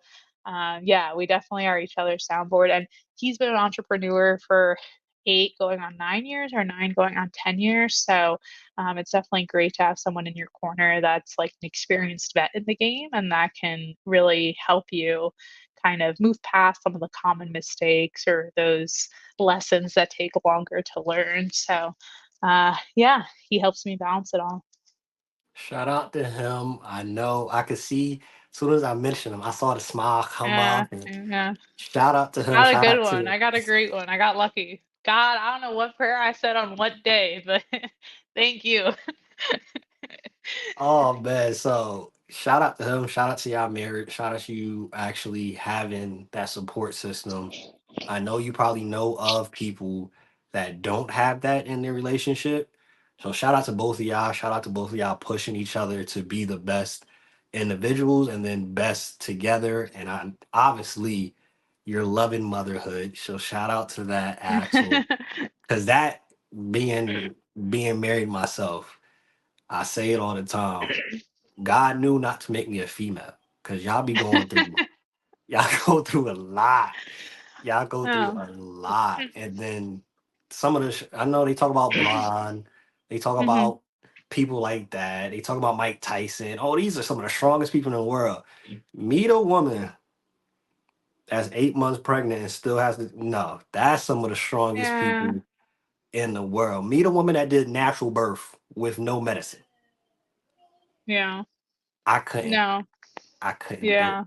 yeah, we definitely are each other's soundboard. And he's been an entrepreneur for 8 going on 9 years or 9 going on 10 years. So it's definitely great to have someone in your corner that's like an experienced vet in the game and that can really help you kind of move past some of the common mistakes or those lessons that take longer to learn. So, yeah, he helps me balance it all. Shout out to him. I know I could see as soon as I mentioned him, I saw the smile come Yeah, up. And yeah. shout out to him. Got a Shout good out one. to I got a great one. I got lucky. God, I don't know what prayer I said on what day, but thank you. Oh man, so shout out to him. Shout out to y'all married. Shout out to you actually having that support system. I know you probably know of people that don't have that in their relationship. So shout out to both of y'all. Shout out to both of y'all pushing each other to be the best individuals and then best together. And I obviously you're loving motherhood. So shout out to that, Axel. Cause that being being married myself, I say it all the time. God knew not to make me a female. Cause y'all go through a lot. Y'all go through Oh. a lot. And then some of the I know they talk about blonde, they talk Hmm. about people like that. They talk about Mike Tyson. Oh, these are some of the strongest people in the world. Meet a woman that's 8 months pregnant and still has to no, that's some of the strongest Yeah, people in the world. Meet a woman that did natural birth with no medicine. yeah. I couldn't. No, I couldn't do it. yeah.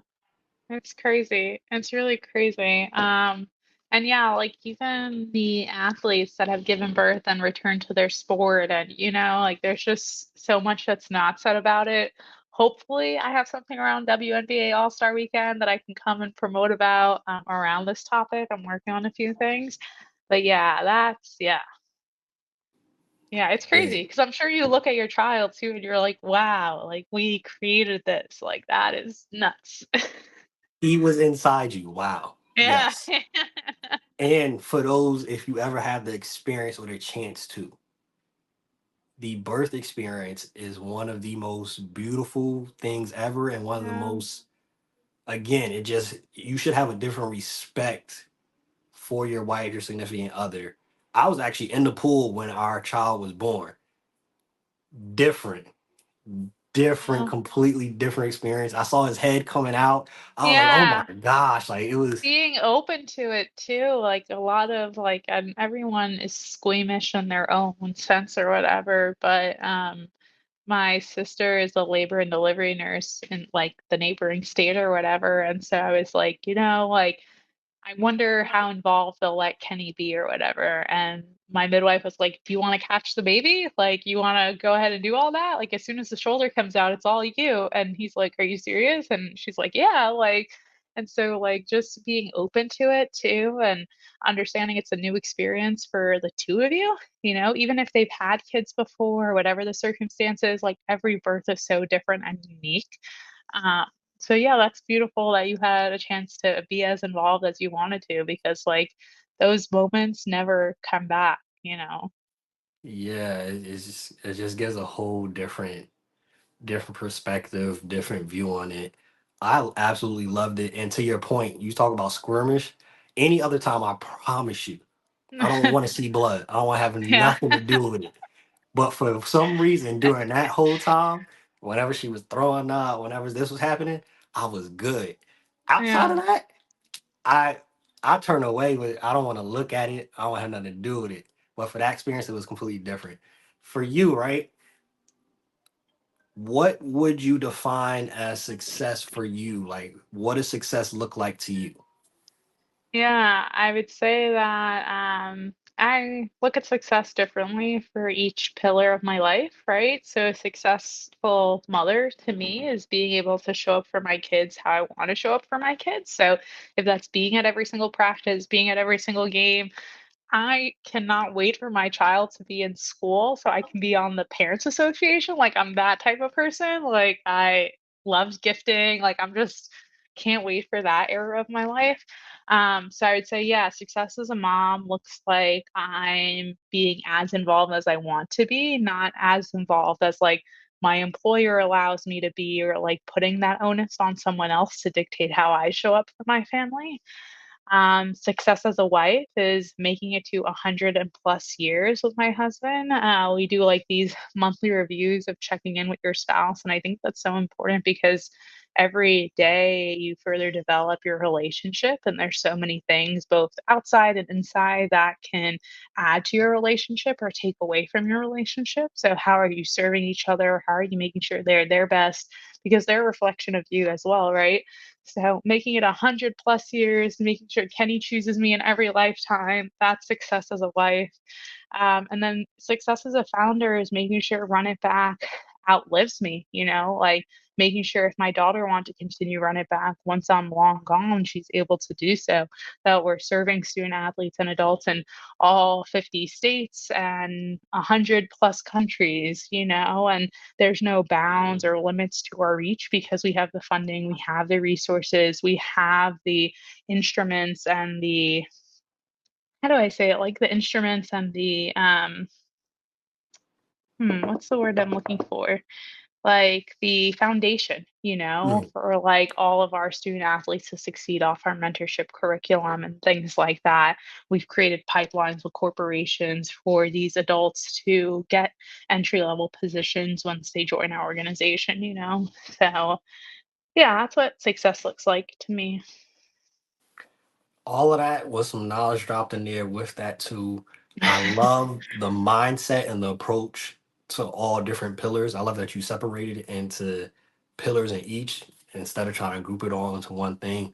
It's crazy. It's really crazy. And yeah, like even the athletes that have given birth and returned to their sport, and like there's just so much that's not said about it. Hopefully, I have something around WNBA All-Star Weekend that I can come and promote about around this topic. I'm working on a few things, but yeah, yeah, it's Yeah. crazy because I'm sure you look at your child too, and you're like, wow, like we created this, like that is nuts. He was inside you. Wow. Yeah. Yes. And for those, if you ever have the experience or the chance to, the birth experience is one of the most beautiful things ever, and one of the Yeah. most, again, it just, you should have a different respect for your wife, your significant other. I was actually in the pool when our child was born. Different, different, Oh, completely different experience. I saw his head coming out. I was like, oh my yeah. gosh, like it was. Being open to it too, like a lot of like, and everyone is squeamish in their own sense or whatever, but my sister is a labor and delivery nurse in like the neighboring state or whatever, and so I was like, like I wonder how involved they'll let Kenny be or whatever. And my midwife was like, do you want to catch the baby? Like, you want to go ahead and do all that? Like, as soon as the shoulder comes out, it's all you. And he's like, are you serious? And she's like, yeah. Like, and so, like, just being open to it too, and understanding it's a new experience for the two of you, even if they've had kids before, whatever the circumstances, like, every birth is so different and unique. Um, so yeah, that's beautiful that you had a chance to be as involved as you wanted to, because like those moments never come back. Yeah, it just gives a whole different perspective, different view on it. I absolutely loved it. And to your point, you talk about skirmish. Any other time, I promise you, I don't want to see blood. I don't want to have Yeah. nothing to do with it. But for some reason, during that whole time, whenever she was throwing up, whenever this was happening, I was good. Outside Yeah. of that, I I turn away with. I don't want to look at it. I don't have nothing to do with it. But for that experience, it was completely different. For you, right? What would you define as success for you? Like, what does success look like to you? Yeah, I would say that I look at success differently for each pillar of my life, right? So, a successful mother to me is being able to show up for my kids how I want to show up for my kids. So, if that's being at every single practice, being at every single game, I cannot wait for my child to be in school so I can be on the parents association. Like, I'm that type of person. Like, I love gifting. Like, I'm just can't wait for that era of my life. So I would say, yeah, success as a mom looks like I'm being as involved as I want to be, not as involved as like my employer allows me to be, or like putting that onus on someone else to dictate how I show up for my family. Success as a wife is making it to 100 and plus years with my husband. We do like these monthly reviews of checking in with your spouse. And I think that's so important because every day you further develop your relationship. And there's so many things, both outside and inside, that can add to your relationship or take away from your relationship. So, how are you serving each other? How are you making sure they're their best? Because they're a reflection of you as well, right? So making it 100 plus years, making sure Kenny chooses me in every lifetime, that's success as a wife. And then success as a founder is making sure Run It Back outlives me, like making sure if my daughter wants to continue Run It Back, once I'm long gone, she's able to do so. That we're serving student athletes and adults in all 50 states and 100 plus countries, and there's no bounds or limits to our reach because we have the funding, we have the resources, we have the instruments and the, how do I say it? Like the instruments and the what's the word I'm looking for? Like the foundation, Mm. for like all of our student athletes to succeed off our mentorship curriculum and things like that. We've created pipelines with corporations for these adults to get entry level positions once they join our organization. So, yeah, that's what success looks like to me. All of that was some knowledge dropped in there with that too. I love the mindset and the approach to all different pillars. I love that you separated it into pillars in each instead of trying to group it all into one thing.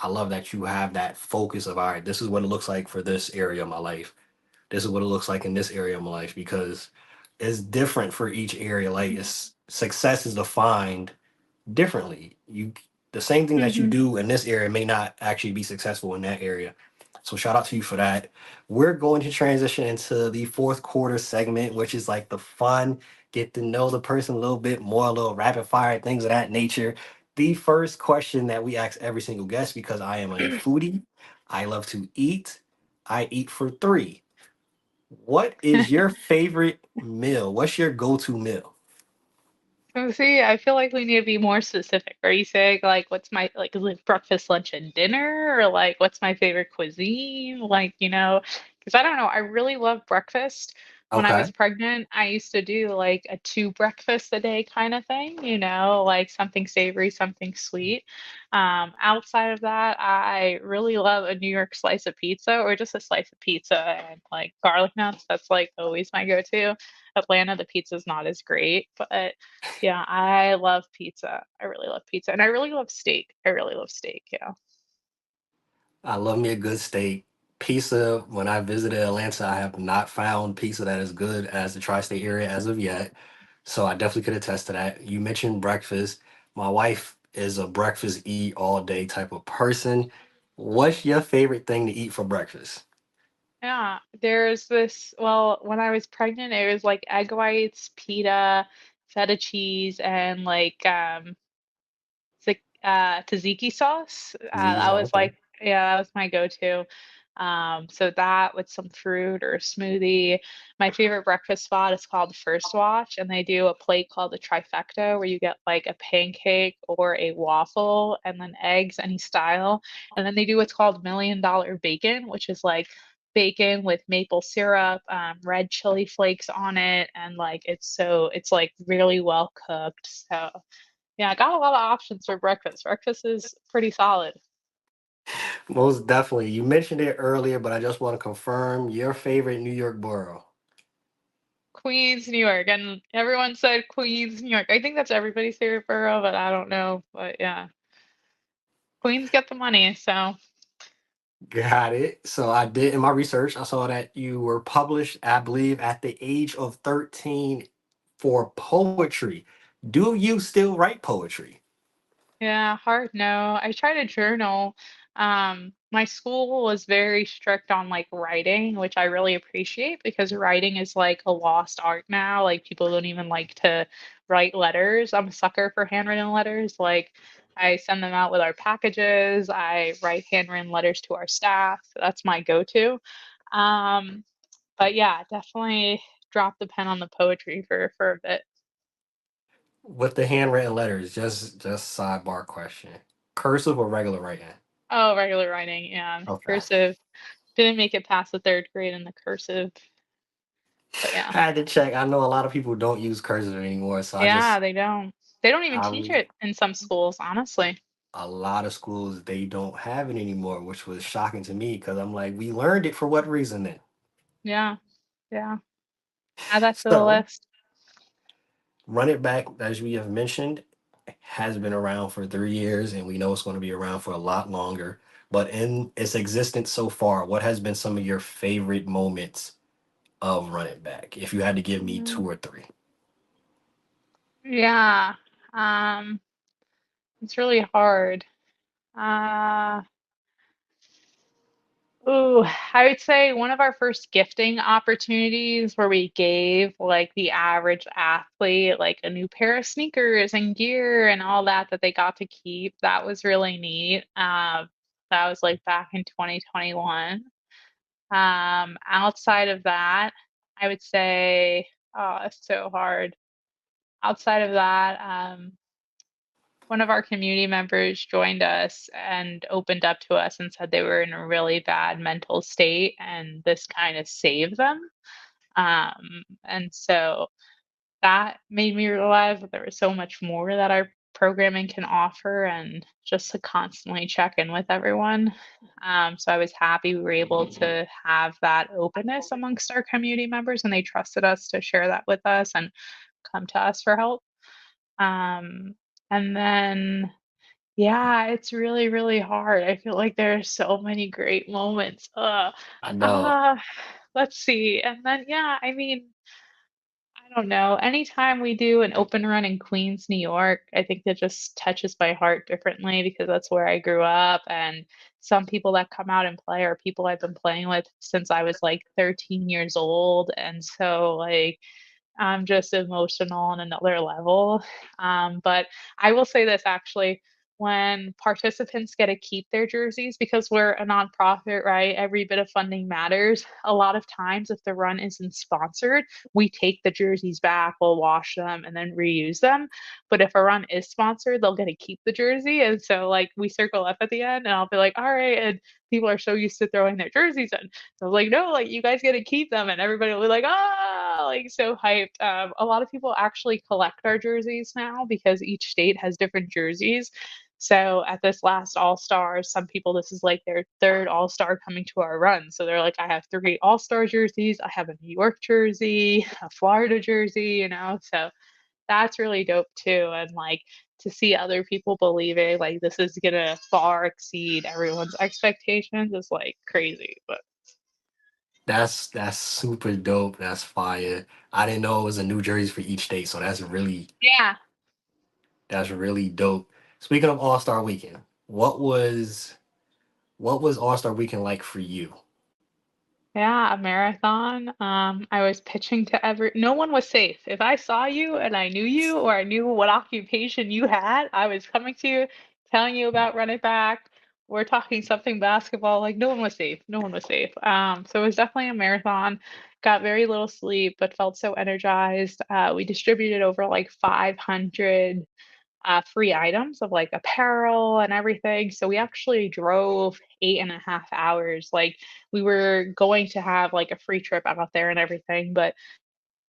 I love that you have that focus of, all right, this is what it looks like for this area of my life. This is what it looks like in this area of my life, because it's different for each area. Like, it's success is defined differently. The same thing that you Hmm. do in this area may not actually be successful in that area. So shout out to you for that. We're going to transition into the fourth quarter segment, which is like the fun, get to know the person a little bit more, a little rapid fire, things of that nature. The first question that we ask every single guest, because I am a foodie, I love to eat. I eat for three. What is your favorite meal? What's your go-to meal? So see, I feel like we need to be more specific. Are you saying like what's my like is it breakfast, lunch, and dinner, or like what's my favorite cuisine? Like, because I don't know, I really love breakfast. When I was Okay. pregnant, I used to do like a two breakfasts a day kind of thing, like something savory, something sweet. Outside of that, I really love a New York slice of pizza or just a slice of pizza and like garlic nuts. That's like always my go-to. Atlanta, the pizza's not as great, but yeah, I love pizza. I really love pizza. And I really love steak. I really love steak, yeah. I love me a good steak. Pizza, when I visited Atlanta, I have not found pizza that is good as the tri state area as of yet. So I definitely could attest to that. You mentioned breakfast. My wife is a breakfast eat all day type of person. What's your favorite thing to eat for breakfast? Yeah, there's this, well, when I was pregnant, it was like egg whites, pita, feta cheese, and like tzatziki sauce. Ziggy's That all was okay. like, yeah, that was my go-to. So that with some fruit or a smoothie. My favorite breakfast spot is called First Watch, and they do a plate called the trifecta, where you get like a pancake or a waffle and then eggs, any style. And then they do what's called $1 million bacon, which is like bacon with maple syrup, red chili flakes on it, and like it's like really well cooked. So yeah, I got a lot of options for breakfast. Breakfast is pretty solid. Most definitely. You mentioned it earlier, but I just want to confirm your favorite New York borough. Queens, New York, and everyone said Queens, New York. I think that's everybody's favorite borough, but I don't know. But yeah, Queens get the money, so Got it. So I did in my research, I saw that you were published, I believe, at the age of 13 for poetry. Do you still write poetry? yeah, hard no. I try to journal. My school was very strict on like writing, which I really appreciate because writing is like a lost art now. Like people don't even like to write letters. I'm a sucker for handwritten letters. Like I send them out with our packages. I write handwritten letters to our staff. That's my go-to. Um, but yeah, definitely drop the pen on the poetry for a bit. With the handwritten letters, just sidebar question. Cursive or regular writing? Oh, regular writing, yeah. Okay. Cursive. Didn't make it past the third grade in the cursive, but yeah. I had to check. I know a lot of people don't use cursive anymore, so Yeah, they don't. They don't even I teach was it in some schools, honestly. a lot of schools they don't have it anymore, which was shocking to me because I'm like, we learned it for what reason then? Yeah, yeah. Add that to the So list. Run It Back, as we have mentioned, has been around for 3 years, and we know it's going to be around for a lot longer. But in its existence so far, what has been some of your favorite moments of Run It Back? If you had to give me Mm, two or three. yeah. Um, it's really hard. Uh, Ooh, I would say one of our first gifting opportunities where we gave like the average athlete like a new pair of sneakers and gear and all that that they got to keep. That was really neat. That was like back in 2021. Outside of that, I would say, oh, it's so hard. Outside of that, one of our community members joined us and opened up to us and said they were in a really bad mental state, and this kind of saved them. And so that made me realize that there was so much more that our programming can offer, and just to constantly check in with everyone. So I was happy we were able to have that openness amongst our community members, and they trusted us to share that with us and come to us for help. Um, and then yeah, it's really, really hard. I feel like there are so many great moments. I know. Uh, let's see. And then, yeah, I mean, I don't know. Anytime we do an open run in Queens, New York, I think that just touches my heart differently because that's where I grew up. And some people that come out and play are people I've been playing with since I was like 13 years old. And so, like, I'm just emotional on another level. But I will say this actually, when participants get to keep their jerseys, because we're a nonprofit, right? Every bit of funding matters. A lot of times, if the run isn't sponsored, we take the jerseys back, we'll wash them and then reuse them. But if a run is sponsored, they'll get to keep the jersey. And so, like, we circle up at the end, and I'll be like, all right. And people are so used to throwing their jerseys in. So I was like, no, like you guys get to keep them, and everybody will be like, ah, like so hyped. A lot of people actually collect our jerseys now because each state has different jerseys. So at this last All Stars, some people this is like their third All Star coming to our run. So they're like, I have three All Star jerseys, I have a New York jersey, a Florida jersey, you know. So that's really dope too. And like to see other people believing like this is gonna far exceed everyone's expectations is like crazy. But That's super dope. That's fire. I didn't know it was a New Jersey for each state, so yeah, that's really dope. Speaking of All Star Weekend, what was All Star Weekend like for you? yeah, a marathon. I was pitching to no one was safe. If I saw you and I knew you or I knew what occupation you had, I was coming to you, telling you about run it back. We're talking something basketball. Like no one was safe. No one was safe. So it was definitely a marathon. Got very little sleep, but felt so energized. We distributed over like 500 free items of like apparel and everything. So we actually drove 8.5 hours. Like we were going to have like a free trip out there and everything, but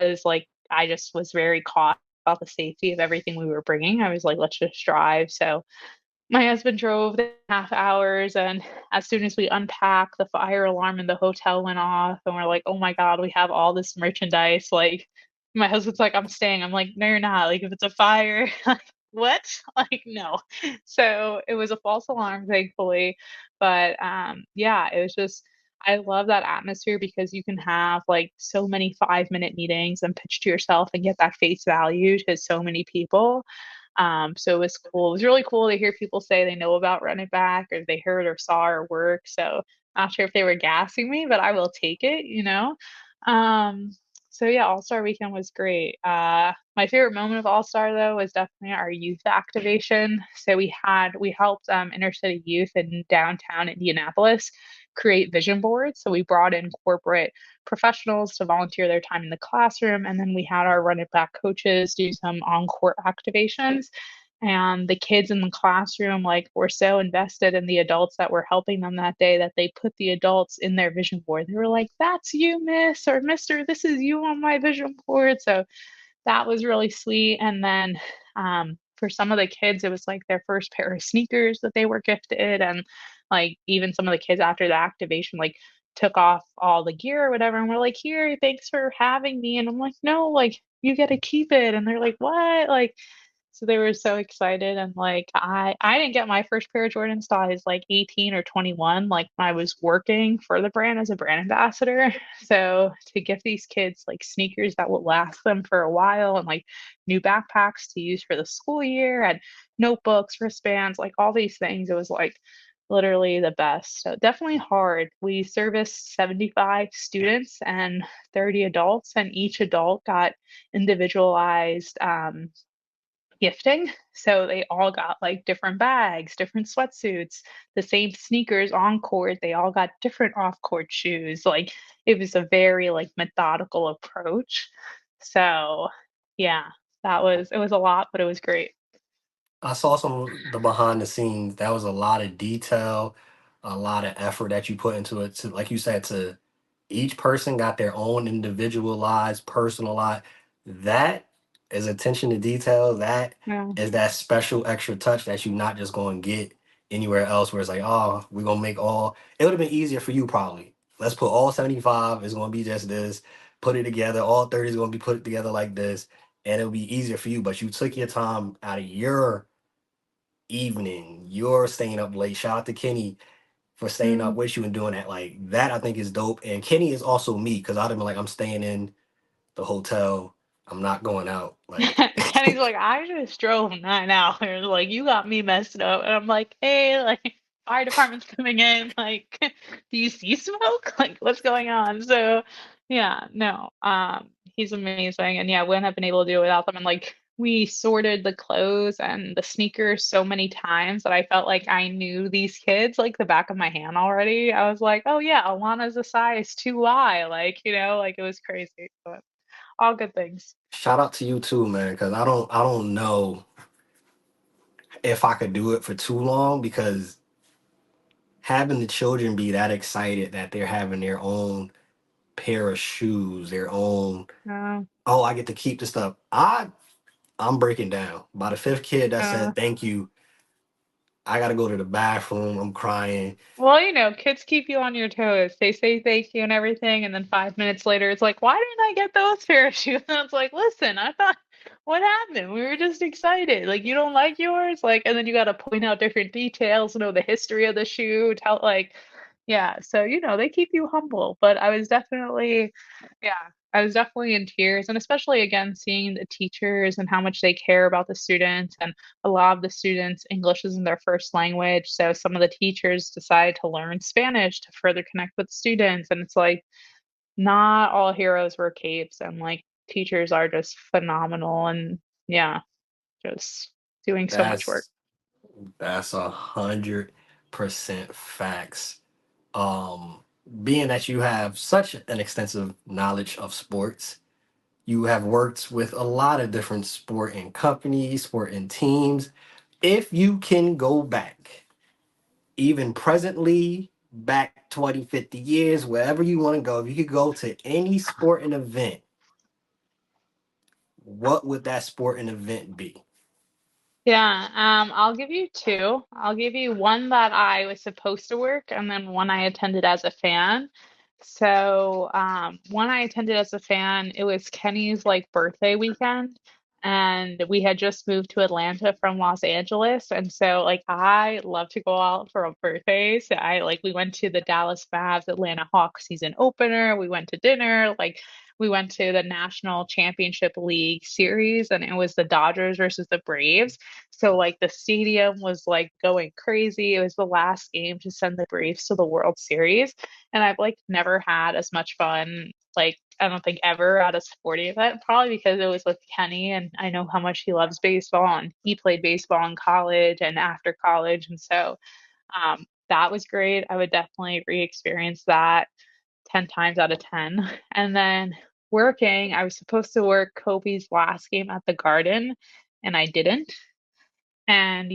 it was like I just was very caught about the safety of everything we were bringing. I was like, let's just drive. So my husband drove the half hours, and as soon as we unpacked, the fire alarm in the hotel went off, and we're like, "Oh my God, we have all this merchandise." Like, my husband's like, "I'm staying." I'm like, "No, you're not. Like, if it's a fire, like, what?" Like, no. So it was a false alarm, thankfully. But yeah, it was just I love that atmosphere because you can have like so many 5-minute meetings and pitch to yourself and get that face value to so many people. So it was cool. It was really cool to hear people say they know about Run It Back or they heard or saw our work. So not sure if they were gassing me, but I will take it, you know? Um, so yeah, All Star Weekend was great. My favorite moment of All Star though was definitely our youth activation. So we helped inner city youth in downtown Indianapolis create vision boards. So we brought in corporate professionals to volunteer their time in the classroom. And then we had our run it back coaches do some on court activations. And the kids in the classroom like were so invested in the adults that were helping them that day that they put the adults in their vision board. They were like, "That's you, Miss," or "Mister, this is you on my vision board." So that was really sweet. And then for some of the kids, it was like their first pair of sneakers that they were gifted. And like even some of the kids after the activation, like took off all the gear or whatever. And we're like, "Here, thanks for having me." And I'm like, "No, like you get to keep it." And they're like, "What?" Like, so they were so excited. And like I didn't get my first pair of Jordans till I was like 18 or 21, like when I was working for the brand as a brand ambassador. So to give these kids like sneakers that will last them for a while and like new backpacks to use for the school year and notebooks, wristbands, like all these things, it was like literally the best. So definitely hard. We serviced 75 students and 30 adults, and each adult got individualized gifting. So they all got like different bags, different sweatsuits, the same sneakers on court. They all got different off court shoes. Like it was a very like methodical approach. So yeah, it was a lot, but it was great. I saw some of the behind the scenes. That was a lot of detail, a lot of effort that you put into it. To like you said, to each person got their own individualized, personalized. That is attention to detail. That Yeah. is that special extra touch that you're not just going to get anywhere else. Where it's like, oh, we're gonna make all. It would have been easier for you probably. Let's put all 75. It's gonna be just this. Put it together. All 30 is gonna be put together like this, and it'll be easier for you. But you took your time out of your evening. You're staying up late. Shout out to Kenny for staying up Mm. with you and doing that. Like that, I think is dope. And Kenny is also me because I'd have been like, I'm staying in the hotel. I'm not going out. Like, Kenny's like, I just drove 9 hours. Like, you got me messed up. And I'm like, hey, like, fire department's coming in. Like, do you see smoke? Like, what's going on? So, yeah, no, he's amazing. And yeah, wouldn't have been able to do it without them. And like, we sorted the clothes and the sneakers so many times that I felt like I knew these kids like the back of my hand already. I was like, oh yeah, Alana's a size 2Y. Like, like it was crazy. But all good things. shout out to you too, man. Because I don't know if I could do it for too long because having the children be that excited that they're having their own pair of shoes, their own. Uh, Oh, I get to keep the stuff. I'm breaking down. By the fifth kid that uh, said thank you, I got to go to the bathroom. I'm crying. well, kids keep you on your toes. They say thank you and everything, and then 5 minutes later, it's like, why didn't I get those pair of shoes? And it's like, listen, I thought What happened? We were just excited. Like, you don't like yours? Like, and then you got to point out different details, know the history of the shoe, tell like, yeah. So, they keep you humble. But yeah, I was definitely in tears. And especially again, seeing the teachers and how much they care about the students. And a lot of the students, English isn't their first language. So some of the teachers decide to learn Spanish to further connect with students. And it's like, not all heroes wear capes, and like teachers are just phenomenal, and yeah, just doing so much work. That's that's 100% facts. Um, Being that you have such an extensive knowledge of sports, you have worked with a lot of different sporting companies, sporting teams. If you can go back, even presently, back 20, 50 years, wherever you want to go, if you could go to any sporting event, what would that sporting event be? Yeah, I'll give you two. I'll give you one that I was supposed to work, and then one I attended as a fan. So, one I attended as a fan, it was Kenny's like birthday weekend, and we had just moved to Atlanta from Los Angeles, and so like I love to go out for a birthday. So we went to the Dallas Mavs Atlanta Hawks season opener. We went to dinner, like we went to the National Championship League series, and it was the Dodgers versus the Braves. So like the stadium was like going crazy. It was the last game to send the Braves to the World Series. And I've like never had as much fun, like I don't think ever at a sporting event, probably because it was with Kenny and I know how much he loves baseball and he played baseball in college and after college. And so that was great. I would definitely re-experience that 10 times out of 10. And then working, I was supposed to work Kobe's last game at the Garden and I didn't. And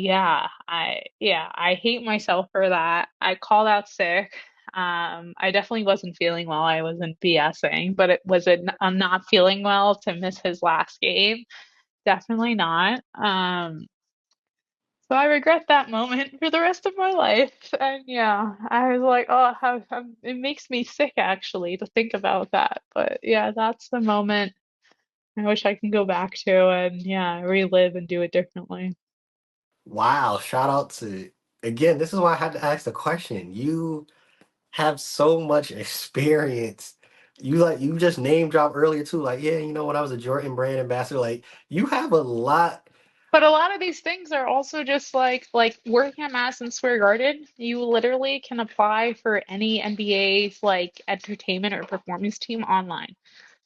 I hate myself for that. I called out sick. I definitely wasn't feeling well. I wasn't BSing, but it was a not feeling well to miss his last game. Definitely not. So I regret that moment for the rest of my life. And yeah, I was like, oh, it makes me sick actually to think about that. But yeah, that's the moment I wish I can go back to and yeah, relive and do it differently. Wow, shout out to again, this is why I had to ask the question. You have so much experience. You just name drop earlier too, like, yeah, when I was a Jordan brand ambassador, like you have a lot. But a lot of these things are also just like working at Madison Square Garden. You literally can apply for any NBA's like entertainment or performance team online.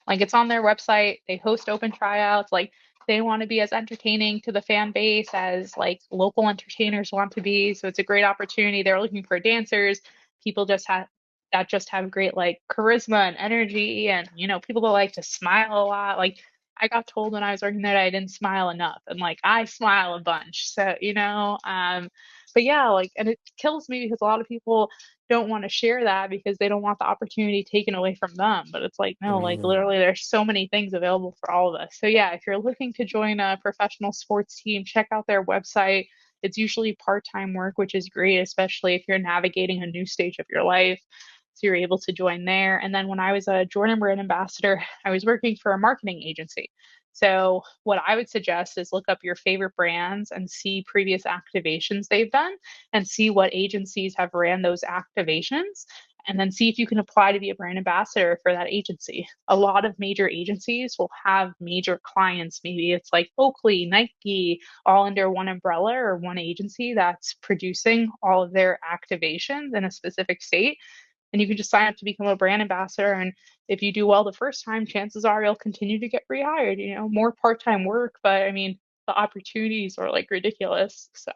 Like it's on their website. They host open tryouts. Like they want to be as entertaining to the fan base as like local entertainers want to be. So it's a great opportunity. They're looking for dancers, people just have great like charisma and energy and people that like to smile a lot. Like I got told when I was working there I didn't smile enough and like I smile a bunch. So, but yeah, like and it kills me because a lot of people don't want to share that because they don't want the opportunity taken away from them. But it's like, no, like Mm, literally there's so many things available for all of us. So yeah, if you're looking to join a professional sports team, check out their website. It's usually part-time work, which is great, especially if you're navigating a new stage of your life. So you're able to join there. And then when I was a Jordan brand ambassador, I was working for a marketing agency. So what I would suggest is look up your favorite brands and see previous activations they've done and see what agencies have ran those activations and then see if you can apply to be a brand ambassador for that agency. A lot of major agencies will have major clients. Maybe it's like Oakley, Nike, all under one umbrella or one agency that's producing all of their activations in a specific state. And you can just sign up to become a brand ambassador. And if you do well the first time, chances are you'll continue to get rehired, more part time work. But I mean, the opportunities are like ridiculous. So.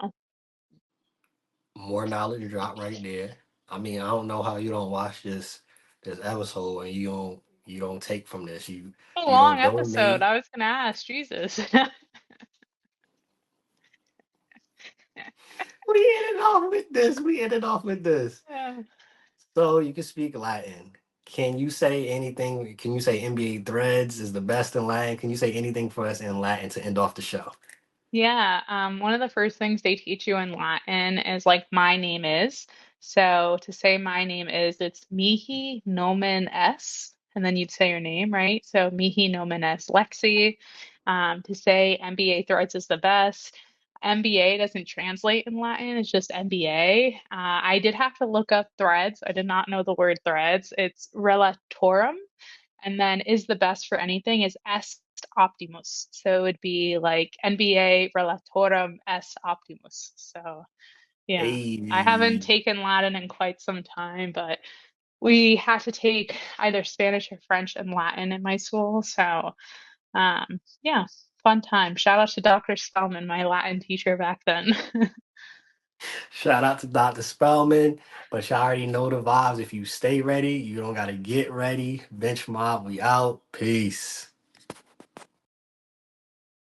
more knowledge drop right there. I mean, I don't know how you don't watch this episode and you don't take from this. You A you long don't episode. donate. I was gonna ask, Jesus. We ended off with this. We ended off with this. Yeah. So you can speak Latin. Can you say anything? Can you say NBA threads is the best in Latin? Can you say anything for us in Latin to end off the show? Yeah, one of the first things they teach you in Latin is like my name is. So to say my name is, it's mihi nomen es. and then you'd say your name, right? So mihi nomen est Lexi. To say MBA threads is the best. MBA doesn't translate in Latin, it's just MBA. I did have to look up threads. I did not know the word threads. It's relatorum, and then is the best for anything is est optimus. So it'd be like NBA relatorum est optimus. So yeah, I haven't Hey, taken Latin in quite some time, but we had to take either Spanish or French and Latin in my school. So yeah, fun time. Shout out to Dr. Spellman, my Latin teacher back then. shout out to Dr. Spellman, but y'all already know the vibes. If you stay ready, you don't gotta get ready. Bench mob, we out. Peace.